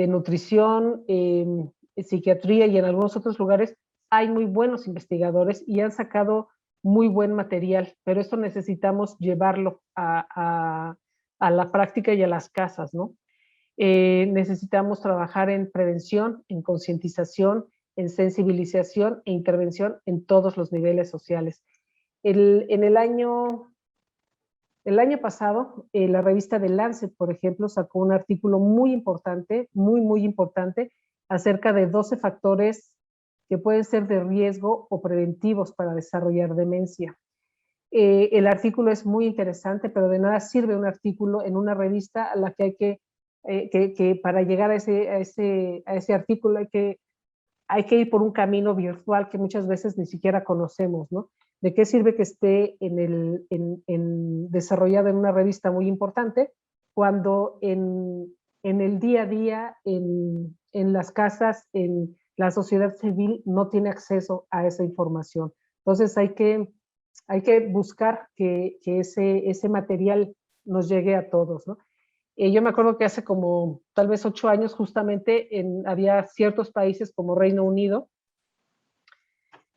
Nutrición, Psiquiatría y en algunos otros lugares. Hay muy buenos investigadores y han sacado muy buen material, pero esto necesitamos llevarlo a la práctica y a las casas, ¿no? Necesitamos trabajar en prevención, en concientización, en sensibilización e intervención en todos los niveles sociales. El año pasado, la revista The Lancet, por ejemplo, sacó un artículo muy importante, muy importante, acerca de 12 factores que pueden ser de riesgo o preventivos para desarrollar demencia. El artículo es muy interesante, pero de nada sirve un artículo en una revista a la que hay que para llegar a ese artículo hay que ir por un camino virtual que muchas veces ni siquiera conocemos, ¿no? ¿De qué sirve que esté desarrollado en una revista muy importante cuando en el día a día, en las casas, en la sociedad civil no tiene acceso a esa información? Entonces hay que buscar que ese material nos llegue a todos, ¿no? Yo me acuerdo que hace como tal vez 8 años justamente había ciertos países como Reino Unido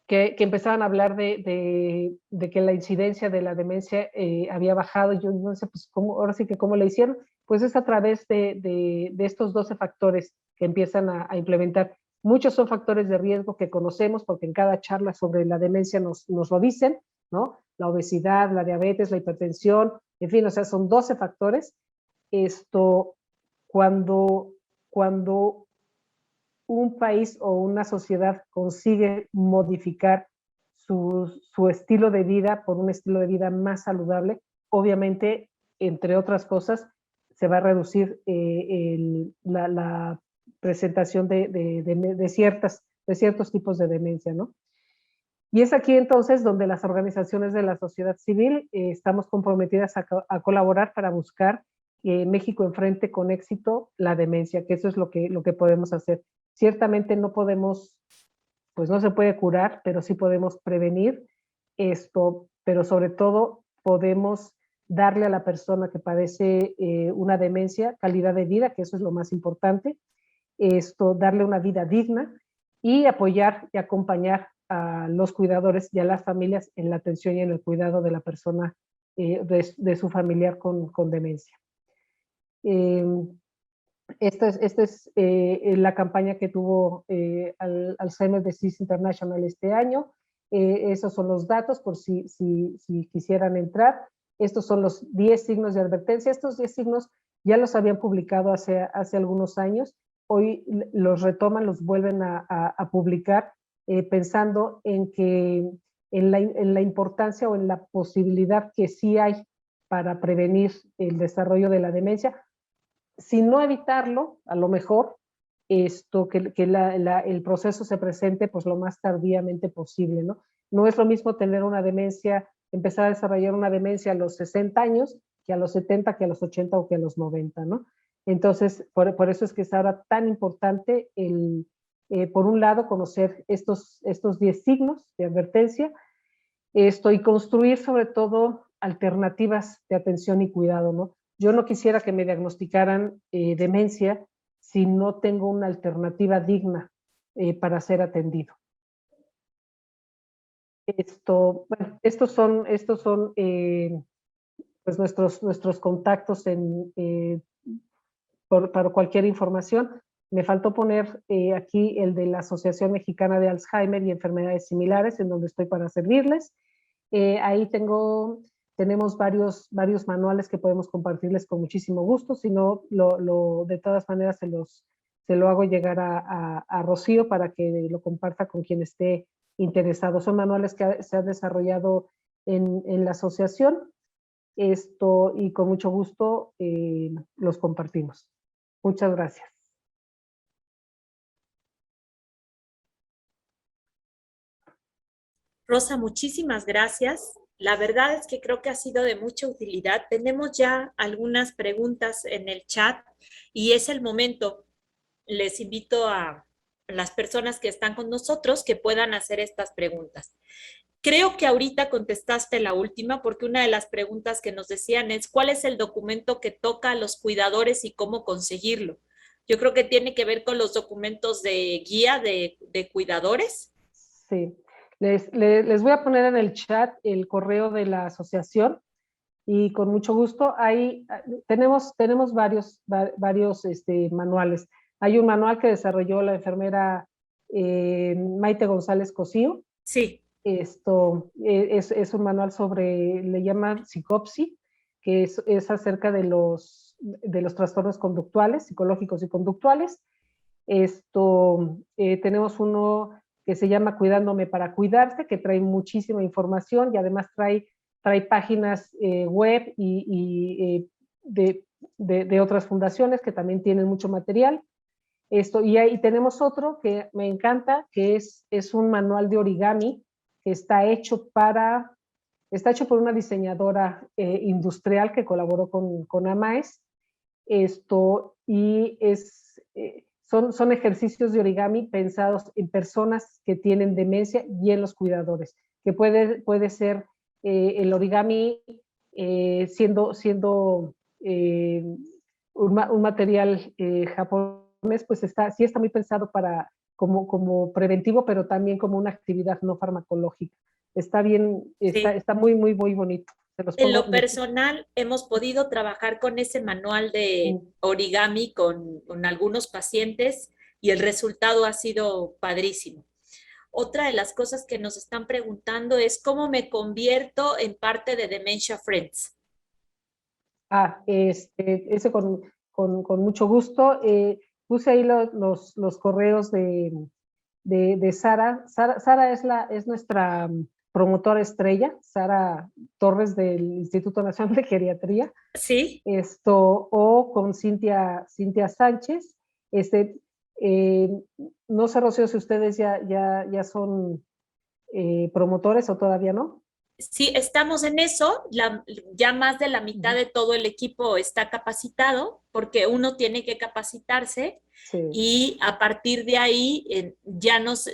que empezaban a hablar de que la incidencia de la demencia había bajado. Yo no sé, pues, ahora sí que cómo le hicieron. Pues es a través de estos 12 factores que empiezan a implementar. Muchos son factores de riesgo que conocemos porque en cada charla sobre la demencia nos lo dicen, ¿no? La obesidad, la diabetes, la hipertensión, en fin, o sea, son 12 factores. Cuando, cuando un país o una sociedad consigue modificar su estilo de vida por un estilo de vida más saludable, obviamente, entre otras cosas, se va a reducir la presentación de ciertos tipos de demencia, ¿no? Y es aquí entonces donde las organizaciones de la sociedad civil estamos comprometidas a colaborar para buscar que México enfrente con éxito la demencia, que eso es lo que podemos hacer. Ciertamente no podemos, pues no se puede curar, pero sí podemos prevenir esto, pero sobre todo podemos darle a la persona que padece una demencia calidad de vida, que eso es lo más importante, darle una vida digna y apoyar y acompañar a los cuidadores y a las familias en la atención y en el cuidado de la persona, de su familiar con demencia. Esta es la campaña que tuvo Alzheimer Disease International este año. Esos son los datos por si quisieran entrar. Estos son los 10 signos de advertencia. Estos 10 signos ya los habían publicado hace algunos años. Hoy los retoman, los vuelven a publicar, pensando en la importancia o en la posibilidad que sí hay para prevenir el desarrollo de la demencia, si no evitarlo, a lo mejor, que el proceso se presente pues lo más tardíamente posible, ¿no? No es lo mismo tener una demencia, empezar a desarrollar una demencia a los 60 años, que a los 70, que a los 80 o que a los 90, ¿no? Entonces, por eso es que es ahora tan importante por un lado, conocer estos 10 signos de advertencia, y construir sobre todo alternativas de atención y cuidado, ¿no? Yo no quisiera que me diagnosticaran demencia si no tengo una alternativa digna para ser atendido. Bueno, estos son pues nuestros contactos para cualquier información. Me faltó poner aquí el de la Asociación Mexicana de Alzheimer y Enfermedades Similares, en donde estoy para servirles. Ahí tenemos varios manuales que podemos compartirles con muchísimo gusto. Si no, de todas maneras se lo hago llegar a Rocío para que lo comparta con quien esté interesado. Son manuales que se han desarrollado en la asociación, y con mucho gusto los compartimos. Muchas gracias. Rosa, muchísimas gracias. La verdad es que creo que ha sido de mucha utilidad. Tenemos ya algunas preguntas en el chat y es el momento. Les invito a las personas que están con nosotros que puedan hacer estas preguntas. Creo que ahorita contestaste la última porque una de las preguntas que nos decían es ¿cuál es el documento que toca a los cuidadores y cómo conseguirlo? Yo creo que tiene que ver con los documentos de guía de cuidadores. Sí. Les voy a poner en el chat el correo de la asociación y con mucho gusto. Ahí tenemos varios manuales. Hay un manual que desarrolló la enfermera Maite González Cosío. Sí. Esto es un manual le llaman psicopsi, que es acerca de los trastornos conductuales, psicológicos y conductuales. Tenemos uno que se llama Cuidándome para Cuidarte, que trae muchísima información y además trae páginas web y de otras fundaciones que también tienen mucho material. Y ahí tenemos otro que me encanta, que es un manual de origami que está hecho por una diseñadora industrial que colaboró con AMAES. Son ejercicios de origami pensados en personas que tienen demencia y en los cuidadores, que puede ser el origami siendo un material japonés, pues sí está muy pensado como preventivo, pero también como una actividad no farmacológica. Está bien, está muy, muy, muy bonito. En lo personal, hemos podido trabajar con ese manual de origami con algunos pacientes y el resultado ha sido padrísimo. Otra de las cosas que nos están preguntando es cómo me convierto en parte de Dementia Friends. Ese con mucho gusto. Puse ahí los correos de Sara. Sara es nuestra promotora estrella, Sara Torres del Instituto Nacional de Geriatría. Sí. O con Cintia Sánchez. Eh, no sé, Rocío, si ustedes ya son promotores o todavía no. Sí, estamos en eso. Ya más de la mitad de todo el equipo está capacitado porque uno tiene que capacitarse, sí. Y a partir de ahí ya nos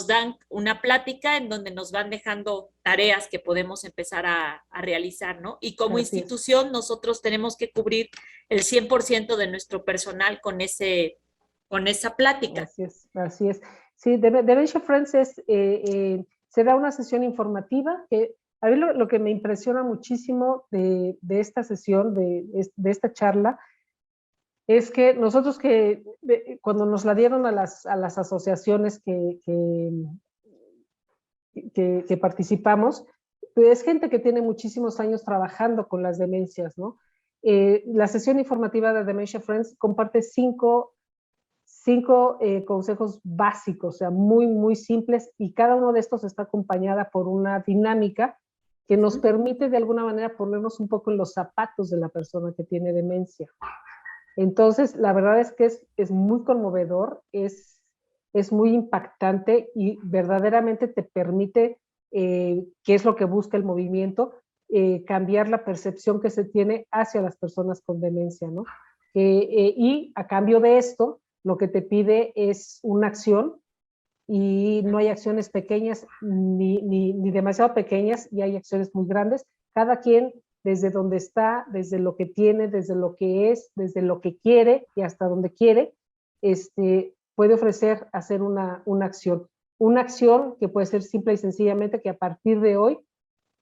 dan una plática en donde nos van dejando tareas que podemos empezar a realizar, ¿no? Y como Así institución es. nosotros tenemos que cubrir el 100% de nuestro personal con esa plática. Así es, así es. Sí, Dementia Friends se da una sesión informativa que a mí lo que me impresiona muchísimo de esta sesión, de esta charla, es que nosotros cuando nos la dieron a las asociaciones que participamos, es gente que tiene muchísimos años trabajando con las demencias, ¿no? La sesión informativa de Dementia Friends comparte cinco consejos básicos, o sea, muy, muy simples, y cada uno de estos está acompañada por una dinámica que nos permite de alguna manera ponernos un poco en los zapatos de la persona que tiene demencia. Entonces, la verdad es que es muy conmovedor, es muy impactante y verdaderamente te permite, que es lo que busca el movimiento, cambiar la percepción que se tiene hacia las personas con demencia, ¿no? Y a cambio de esto, lo que te pide es una acción, y no hay acciones pequeñas ni demasiado pequeñas, y hay acciones muy grandes. Cada quien desde donde está, desde lo que tiene, desde lo que es, desde lo que quiere y hasta donde quiere, puede ofrecer hacer una acción. Una acción que puede ser simple y sencillamente que a partir de hoy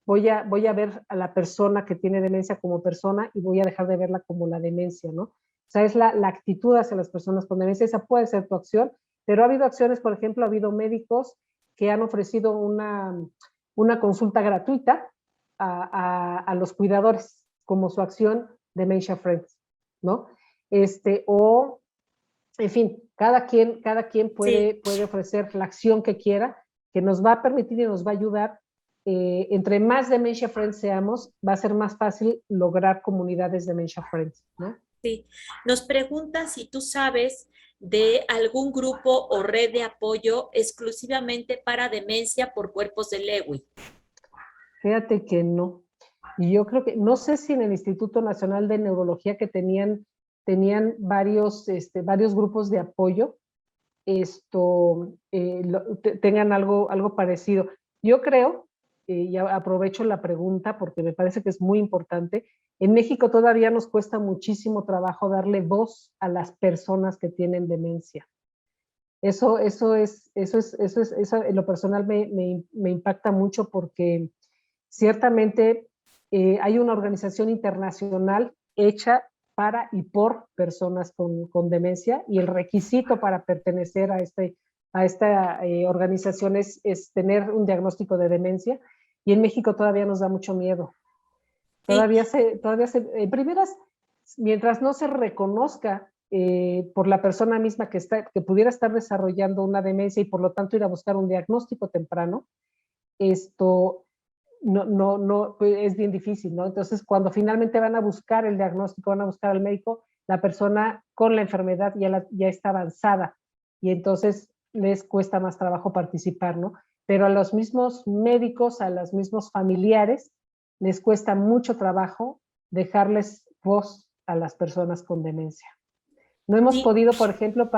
voy a ver a la persona que tiene demencia como persona y voy a dejar de verla como la demencia, ¿no? O sea, es la actitud hacia las personas con demencia. Esa puede ser tu acción, pero ha habido acciones, por ejemplo, ha habido médicos que han ofrecido una consulta gratuita a los cuidadores como su acción Dementia Friends, ¿no? En fin, cada quien puede ofrecer la acción que quiera, que nos va a permitir y nos va a ayudar. Entre más Dementia Friends seamos, va a ser más fácil lograr comunidades Dementia Friends, ¿no? Sí. Nos pregunta si tú sabes de algún grupo o red de apoyo exclusivamente para demencia por cuerpos de Lewy. Fíjate que no. Y yo creo que, no sé si en el Instituto Nacional de Neurología que tenían varios grupos de apoyo, tengan algo parecido. Yo creo, y aprovecho la pregunta porque me parece que es muy importante, en México todavía nos cuesta muchísimo trabajo darle voz a las personas que tienen demencia. Eso en lo personal me impacta mucho porque ciertamente hay una organización internacional hecha para y por personas con demencia, y el requisito para pertenecer a esta organización es tener un diagnóstico de demencia, y en México todavía nos da mucho miedo. Todavía en primeras, mientras no se reconozca por la persona misma que pudiera estar desarrollando una demencia y por lo tanto ir a buscar un diagnóstico temprano, no, pues es bien difícil, ¿no? Entonces, cuando finalmente van a buscar el diagnóstico, van a buscar al médico, la persona con la enfermedad ya está avanzada, y entonces les cuesta más trabajo participar, ¿no? Pero a los mismos médicos, a los mismos familiares, les cuesta mucho trabajo dejarles voz a las personas con demencia. No hemos podido, por ejemplo,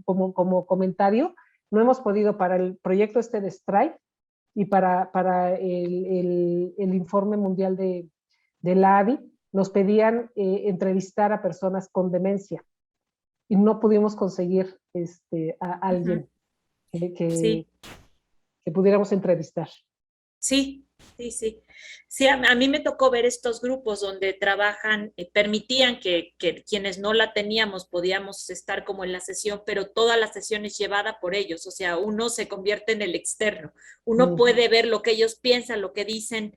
como comentario, no hemos podido para el proyecto de Stripe y para el informe mundial de la ADI, nos pedían entrevistar a personas con demencia y no pudimos conseguir a alguien que pudiéramos entrevistar. Sí, Sí, sí. Sí, a mí me tocó ver estos grupos donde trabajan, permitían que quienes no la teníamos podíamos estar como en la sesión, pero toda la sesión es llevada por ellos, o sea, uno se convierte en el externo, uno Ujú. puede ver lo que ellos piensan, lo que dicen,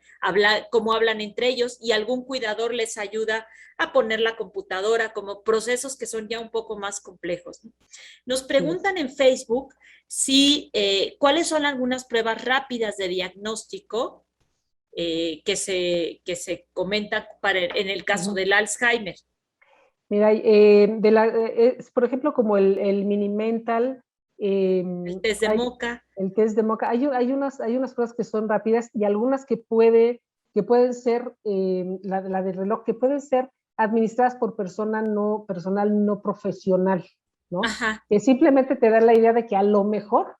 cómo hablan entre ellos y algún cuidador les ayuda a poner la computadora, como procesos que son ya un poco más complejos. Nos Sí. preguntan en Facebook si, cuáles son algunas pruebas rápidas de diagnóstico que se comenta en el caso Ujú. del Alzheimer. Mira, por ejemplo, como el mini mental, El test de hay Moca. el test de Moca, hay unas pruebas que son rápidas y algunas que pueden ser, la del reloj, que pueden ser administradas por personal no profesional, ¿no? Ajá. Que simplemente te da la idea de que a lo mejor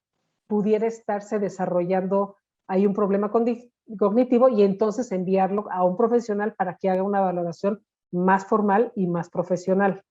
pudiera estarse desarrollando ahí un problema cognitivo y entonces enviarlo a un profesional para que haga una valoración más formal y más profesional,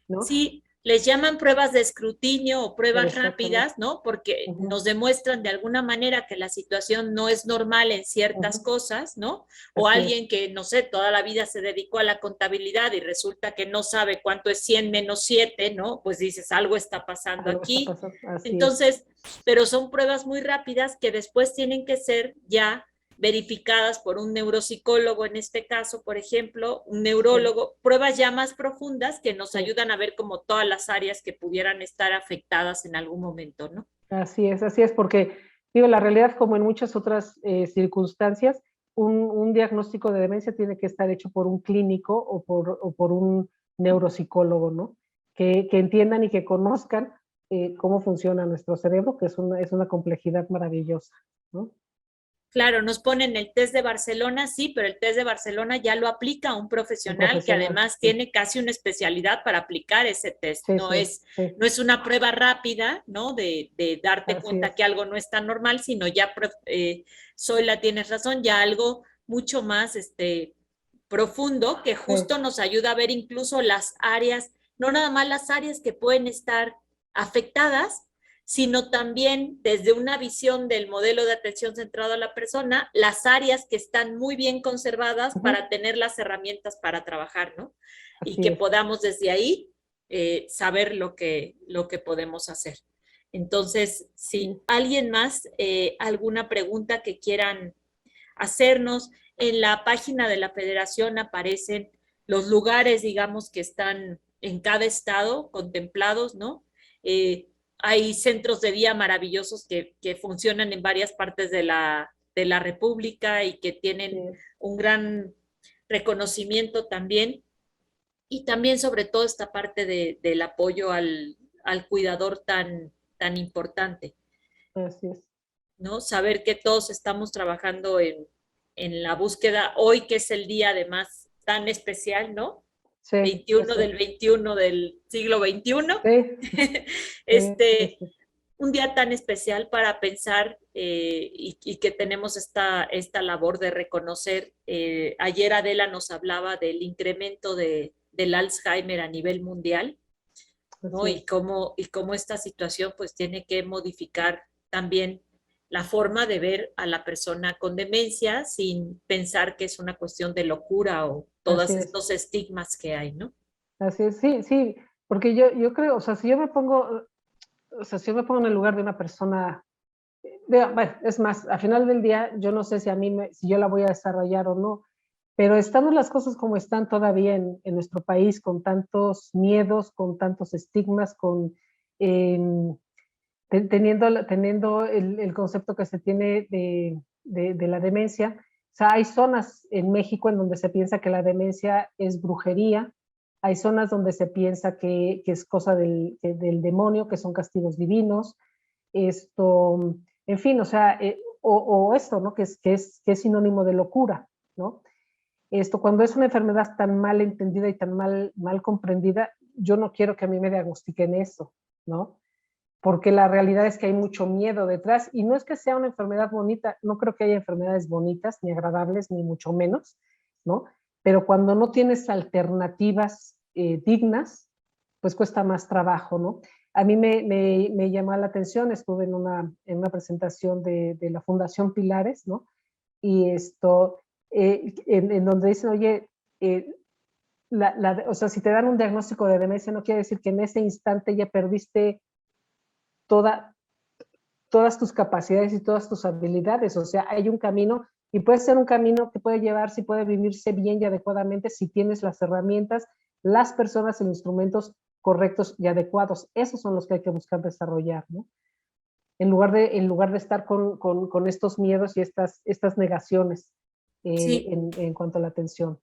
¿no? Sí, les llaman pruebas de escrutinio o pruebas Exactamente. rápidas, ¿no? Porque Ujú, nos demuestran de alguna manera que la situación no es normal en ciertas ujú. cosas, ¿no? O Así es. alguien que, no sé, toda la vida se dedicó a la contabilidad y resulta que no sabe cuánto es 100 menos 7, ¿no? Pues dices, algo está pasando Algo está aquí. pasando. Así es. Entonces, pero son pruebas muy rápidas que después tienen que ser ya verificadas por un neuropsicólogo en este caso, por ejemplo, un Sí, neurólogo, pruebas ya más profundas que nos sí. ayudan a ver como todas las áreas que pudieran estar afectadas en algún momento, ¿no? Así es, porque digo, la realidad, como en muchas otras circunstancias, un diagnóstico de demencia tiene que estar hecho por un clínico o por un neuropsicólogo, ¿no? Que entiendan y que conozcan cómo funciona nuestro cerebro, que es una complejidad maravillosa, ¿no? Claro, nos ponen el test de Barcelona, sí, pero el test de Barcelona ya lo aplica un Un profesional que profesional, además sí, tiene casi una especialidad para aplicar ese test. sí, No sí, es, sí, no es una prueba rápida, ¿no? De darte así cuenta que es, algo no está normal, sino ya, Zoila, tienes razón, ya algo mucho más profundo que sí, justo nos ayuda a ver incluso las áreas, no nada más las áreas que pueden estar afectadas, sino también desde una visión del modelo de atención centrado a la persona, las áreas que están muy bien conservadas ujú, para tener las herramientas para trabajar, ¿no? Y así que es. podamos desde ahí saber lo que podemos hacer. Entonces, si Sí. alguien más, alguna pregunta que quieran hacernos, en la página de la federación aparecen los lugares, digamos, que están en cada estado contemplados, ¿no? Hay centros de día maravillosos que funcionan en varias partes de la República y que Así tienen es, un gran reconocimiento también. Y también sobre todo esta parte del apoyo al cuidador tan importante. así es. ¿No? Saber que todos estamos trabajando en la búsqueda hoy, que es el día además tan especial, ¿no? Sí, sí, 21 sí. del 21 del siglo XXI. Sí, sí, sí, este, sí. un día tan especial para pensar y que tenemos esta labor de reconocer. Ayer Adela nos hablaba del incremento del Alzheimer a nivel mundial, ¿no? Así Y es. cómo esta situación pues tiene que modificar también la forma de ver a la persona con demencia sin pensar que es una cuestión de locura o Así todos es. estos estigmas que hay, ¿no? Así es. Sí, sí, porque yo creo, o sea, si yo me pongo, o sea, si yo me pongo en el lugar de una persona, bueno, es más, al final del día, yo no sé si si yo la voy a desarrollar o no, pero estamos las cosas como están todavía en nuestro país, con tantos miedos, con tantos estigmas, em, teniendo el concepto que se tiene de la demencia. O sea, hay zonas en México en donde se piensa que la demencia es brujería, hay zonas donde se piensa que es cosa del demonio, que son castigos divinos, esto, en fin, o sea, o esto, ¿no? Que es sinónimo de locura, ¿no? Esto, cuando es una enfermedad tan mal entendida y tan mal comprendida, yo no quiero que a mí me diagnostiquen eso, ¿no? Porque la realidad es que hay mucho miedo detrás y no es que sea una enfermedad bonita, no creo que haya enfermedades bonitas, ni agradables, ni mucho menos, ¿no? Pero cuando no tienes alternativas dignas, pues cuesta más trabajo, ¿no? A mí me llamó la atención, estuve en una presentación de la Fundación Pilares, ¿no? y en donde dicen, oye, o sea, si te dan un diagnóstico de demencia, no quiere decir que en ese instante ya perdiste todas tus capacidades y todas tus habilidades. O sea, hay un camino, y puede ser un camino que puede llevarse y puede vivirse bien y adecuadamente si tienes las herramientas, las personas y los instrumentos correctos y adecuados. Esos son los que hay que buscar desarrollar, ¿no? En lugar de estar con estos miedos y estas negaciones Sí, en cuanto a la atención.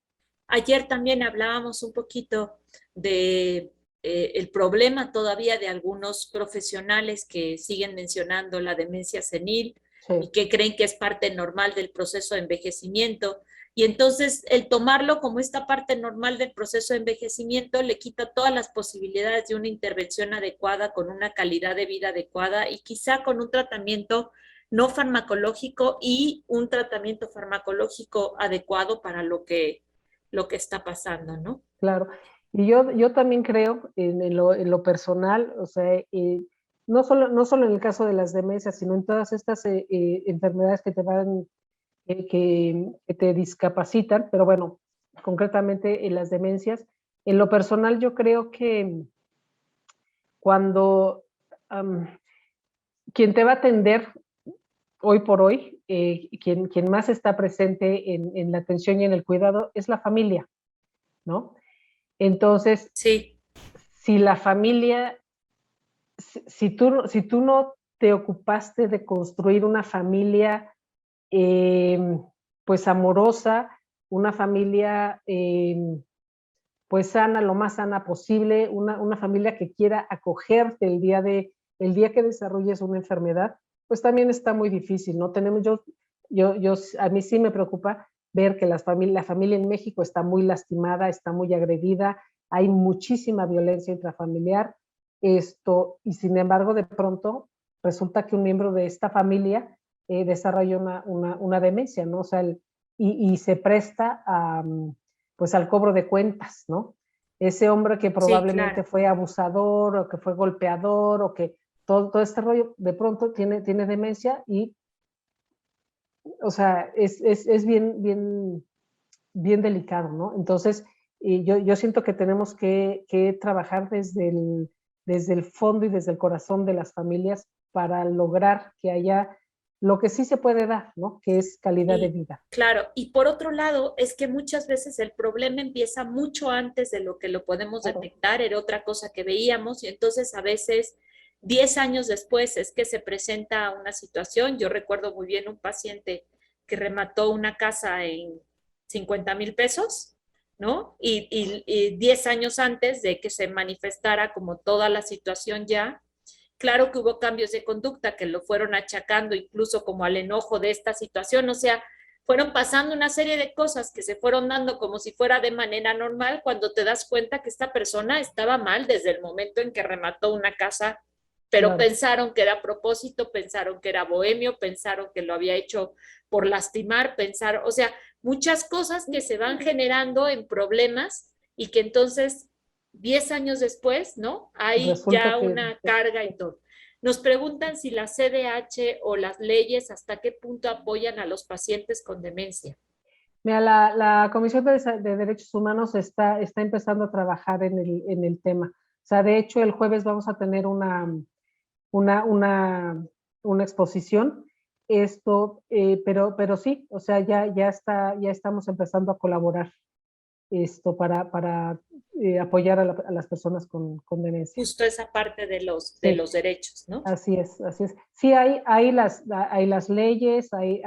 ayer también hablábamos un poquito de el problema todavía de algunos profesionales que siguen mencionando la demencia senil Sí, y que creen que es parte normal del proceso de envejecimiento. Y entonces el tomarlo como esta parte normal del proceso de envejecimiento le quita todas las posibilidades de una intervención adecuada, con una calidad de vida adecuada y quizá con un tratamiento no farmacológico y un tratamiento farmacológico adecuado para lo que está pasando, ¿no? claro. Y yo también creo en lo personal, o sea, no solo en el caso de las demencias, sino en todas estas enfermedades que te van, que te discapacitan, pero bueno, concretamente en las demencias. En lo personal, yo creo que cuando um, quien te va a atender hoy por hoy, quien más está presente en la atención y en el cuidado es la familia, ¿no? Entonces, Sí, si la familia, si tú no te ocupaste de construir una familia pues amorosa, una familia pues sana, lo más sana posible, una familia que quiera acogerte el día que desarrolles una enfermedad, pues también está muy difícil, ¿no? A mí sí me preocupa ver que la familia en México está muy lastimada, está muy agredida, hay muchísima violencia intrafamiliar, y sin embargo, de pronto, resulta que un miembro de esta familia desarrolla una demencia, ¿no? O sea, y se presta pues al cobro de cuentas, ¿no? Ese hombre que sí, probablemente claro. fue abusador o que fue golpeador o que todo este rollo, de pronto tiene demencia y, o sea, es bien delicado, ¿no? Entonces, yo siento que tenemos que trabajar desde el fondo y desde el corazón de las familias para lograr que haya lo que sí se puede dar, ¿no? Que es calidad de Y vida. claro, y por otro lado, es que muchas veces el problema empieza mucho antes de lo que lo podemos Claro, detectar, era otra cosa que veíamos, y entonces a veces 10 años después es que se presenta una situación. Yo recuerdo muy bien un paciente que remató una casa en 50,000 pesos, ¿no? Y 10 años antes de que se manifestara como toda la situación ya, claro que hubo cambios de conducta que lo fueron achacando incluso como al enojo de esta situación, o sea, fueron pasando una serie de cosas que se fueron dando como si fuera de manera normal cuando te das cuenta que esta persona estaba mal desde el momento en que remató una casa, pero claro. pensaron que era a propósito, pensaron que era bohemio, pensaron que lo había hecho por lastimar, pensaron, o sea, muchas cosas que se van generando en problemas y que entonces 10 años después, ¿no? Hay Resulta ya que una carga y todo. Nos preguntan si la CDH o las leyes hasta qué punto apoyan a los pacientes con demencia. mira, la Comisión de Derechos Humanos está empezando a trabajar en el tema. O sea, de hecho, el jueves vamos a tener una, una, una exposición. Pero sí, o sea, ya estamos empezando a colaborar para apoyar a las personas con demencia. Justo esa parte de Sí, los derechos, ¿no? así es, así es. Sí, hay las leyes, hay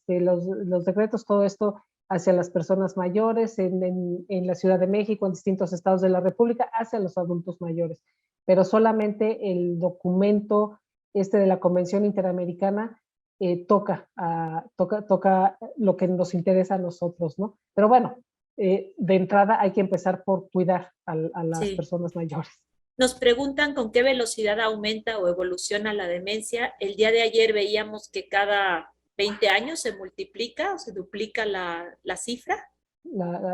los decretos, todo esto hacia las personas mayores en la Ciudad de México, en distintos estados de la República, hacia los adultos mayores. Pero solamente el documento de la Convención Interamericana toca lo que nos interesa a nosotros, ¿no? Pero bueno, de entrada hay que empezar por cuidar a las Sí. personas mayores. Nos preguntan con qué velocidad aumenta o evoluciona la demencia. El día de ayer veíamos que cada 20 años se multiplica o se duplica la cifra.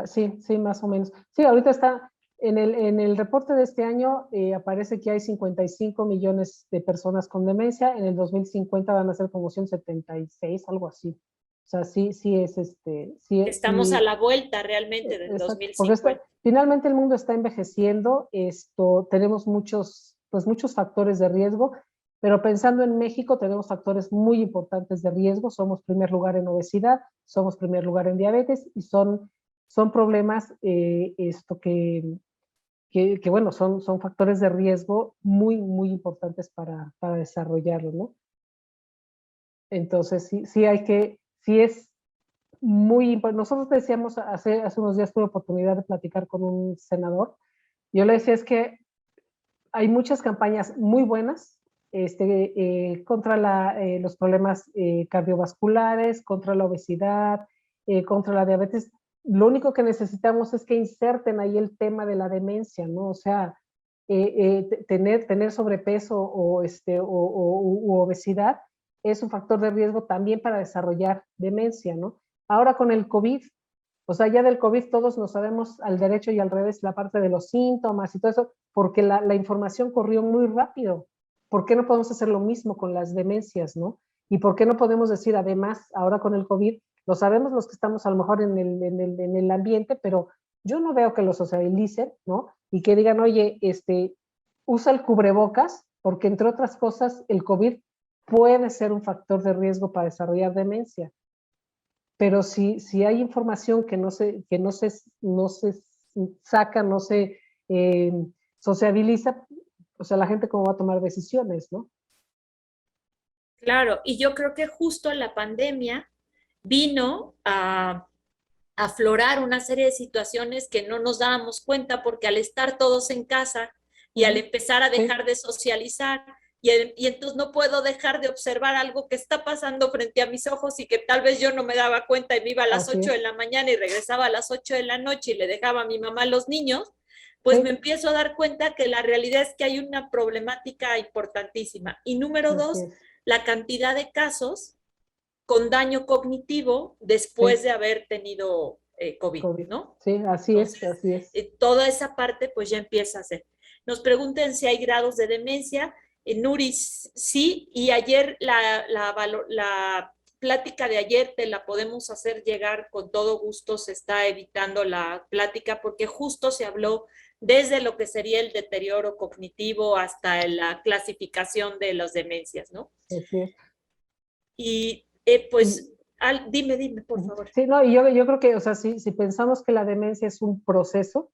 Sí, sí, más o menos. Sí, ahorita está en el reporte de este año, aparece que hay 55 millones de personas con demencia. En el 2050 van a ser como 176, algo así. O sea, sí es, Estamos a la vuelta realmente del exacto, porque 2050. finalmente el mundo está envejeciendo, tenemos muchos factores de riesgo, pero pensando en México tenemos factores muy importantes de riesgo, somos primer lugar en obesidad, somos primer lugar en diabetes y son problemas que bueno, son factores de riesgo muy importantes para desarrollarlo, ¿no? Entonces, sí es muy importante. Nosotros decíamos hace unos días tuve oportunidad de platicar con un senador. Yo le decía es que hay muchas campañas muy buenas contra los problemas cardiovasculares, contra la obesidad, contra la diabetes. Lo único que necesitamos es que inserten ahí el tema de la demencia, ¿no? O sea, tener sobrepeso u obesidad es un factor de riesgo también para desarrollar demencia, ¿no? Ahora con el COVID, o sea, ya del COVID todos nos sabemos al derecho y al revés la parte de los síntomas y todo eso, porque la información corrió muy rápido. ¿Por qué no podemos hacer lo mismo con las demencias, no? ¿Y por qué no podemos decir, además, ahora con el COVID, lo sabemos los que estamos a lo mejor en el ambiente, pero yo no veo que lo socialicen, ¿no? Y que digan, oye, usa el cubrebocas, porque entre otras cosas, el COVID puede ser un factor de riesgo para desarrollar demencia. Pero si hay información que no se saca, no se sociabiliza, o sea, la gente cómo va a tomar decisiones, ¿no? Claro, y yo creo que justo la pandemia vino a aflorar una serie de situaciones que no nos dábamos cuenta porque al estar todos en casa y al empezar a Sí, dejar de socializar y entonces no puedo dejar de observar algo que está pasando frente a mis ojos y que tal vez yo no me daba cuenta y me iba a las así 8 de es. la mañana y regresaba a las 8 de la noche y le dejaba a mi mamá a los niños, pues me Sí, empiezo a dar cuenta que la realidad es que hay una problemática importantísima. Y número así dos, es. la cantidad de casos con daño cognitivo después Sí, de haber tenido COVID, COVID. ¿no? Sí, así es, Entonces, así es. toda esa parte pues ya empieza a ser. Nos preguntan si hay grados de demencia. Nuri, sí, y ayer la plática de ayer te la podemos hacer llegar con todo gusto, se está evitando la plática porque justo se habló desde lo que sería el deterioro cognitivo hasta la clasificación de las demencias, ¿no? Así es. Y Y, pues, dime, por favor. sí, no, y yo creo que, o sea, si pensamos que la demencia es un proceso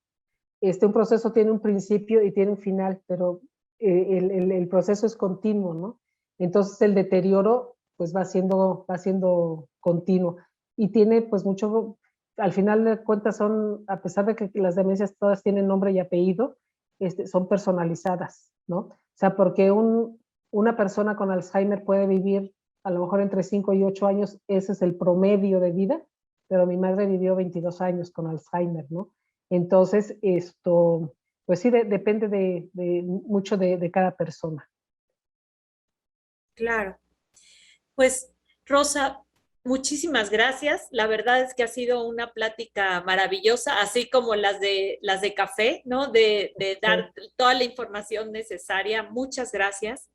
tiene un principio y tiene un final, pero el proceso es continuo, ¿no? Entonces el deterioro pues va siendo continuo y tiene pues mucho, al final de cuentas a pesar de que las demencias todas tienen nombre y apellido, son personalizadas, ¿no? O sea, porque una persona con Alzheimer puede vivir a lo mejor entre 5 y 8 años, ese es el promedio de vida, pero mi madre vivió 22 años con Alzheimer, ¿no? Entonces, pues sí, depende mucho de cada persona. Claro. Pues, Rosa, muchísimas gracias. La verdad es que ha sido una plática maravillosa, así como las de café, ¿no? De Sí, dar toda la información necesaria. Muchas gracias.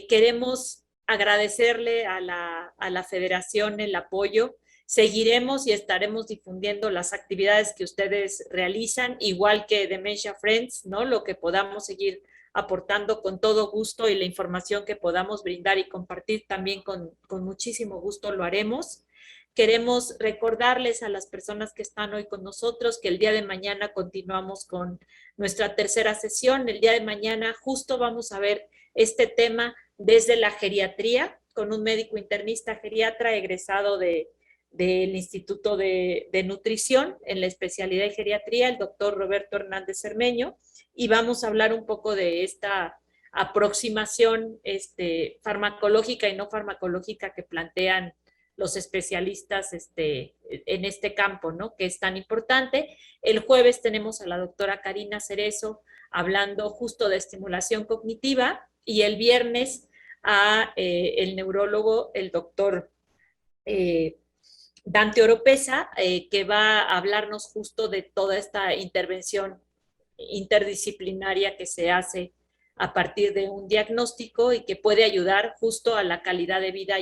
Queremos agradecerle a la Federación el apoyo. Seguiremos y estaremos difundiendo las actividades que ustedes realizan, igual que Dementia Friends, ¿no? Lo que podamos seguir aportando con todo gusto y la información que podamos brindar y compartir también con muchísimo gusto lo haremos. Queremos recordarles a las personas que están hoy con nosotros que el día de mañana continuamos con nuestra tercera sesión. El día de mañana justo vamos a ver este tema desde la geriatría con un médico internista geriatra egresado del Instituto de Nutrición en la especialidad de geriatría, el doctor Roberto Hernández Cermeño, y vamos a hablar un poco de esta aproximación farmacológica y no farmacológica que plantean los especialistas en este campo, ¿no? Que es tan importante. El jueves tenemos a la doctora Karina Cerezo hablando justo de estimulación cognitiva y el viernes a el neurólogo, el doctor Dante Oropesa, que va a hablarnos justo de toda esta intervención interdisciplinaria que se hace a partir de un diagnóstico y que puede ayudar justo a la calidad de vida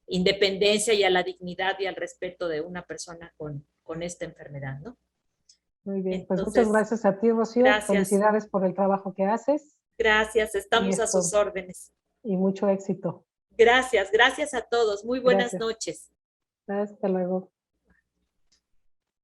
independencia y a la dignidad y al respeto de una persona con esta enfermedad, ¿no? Muy bien, pues Entonces, muchas gracias a ti, Rocío. gracias. Felicidades por el trabajo que haces. Gracias, estamos a sus órdenes. Y mucho éxito. Gracias, gracias a todos. Muy buenas Gracias. noches. Hasta luego.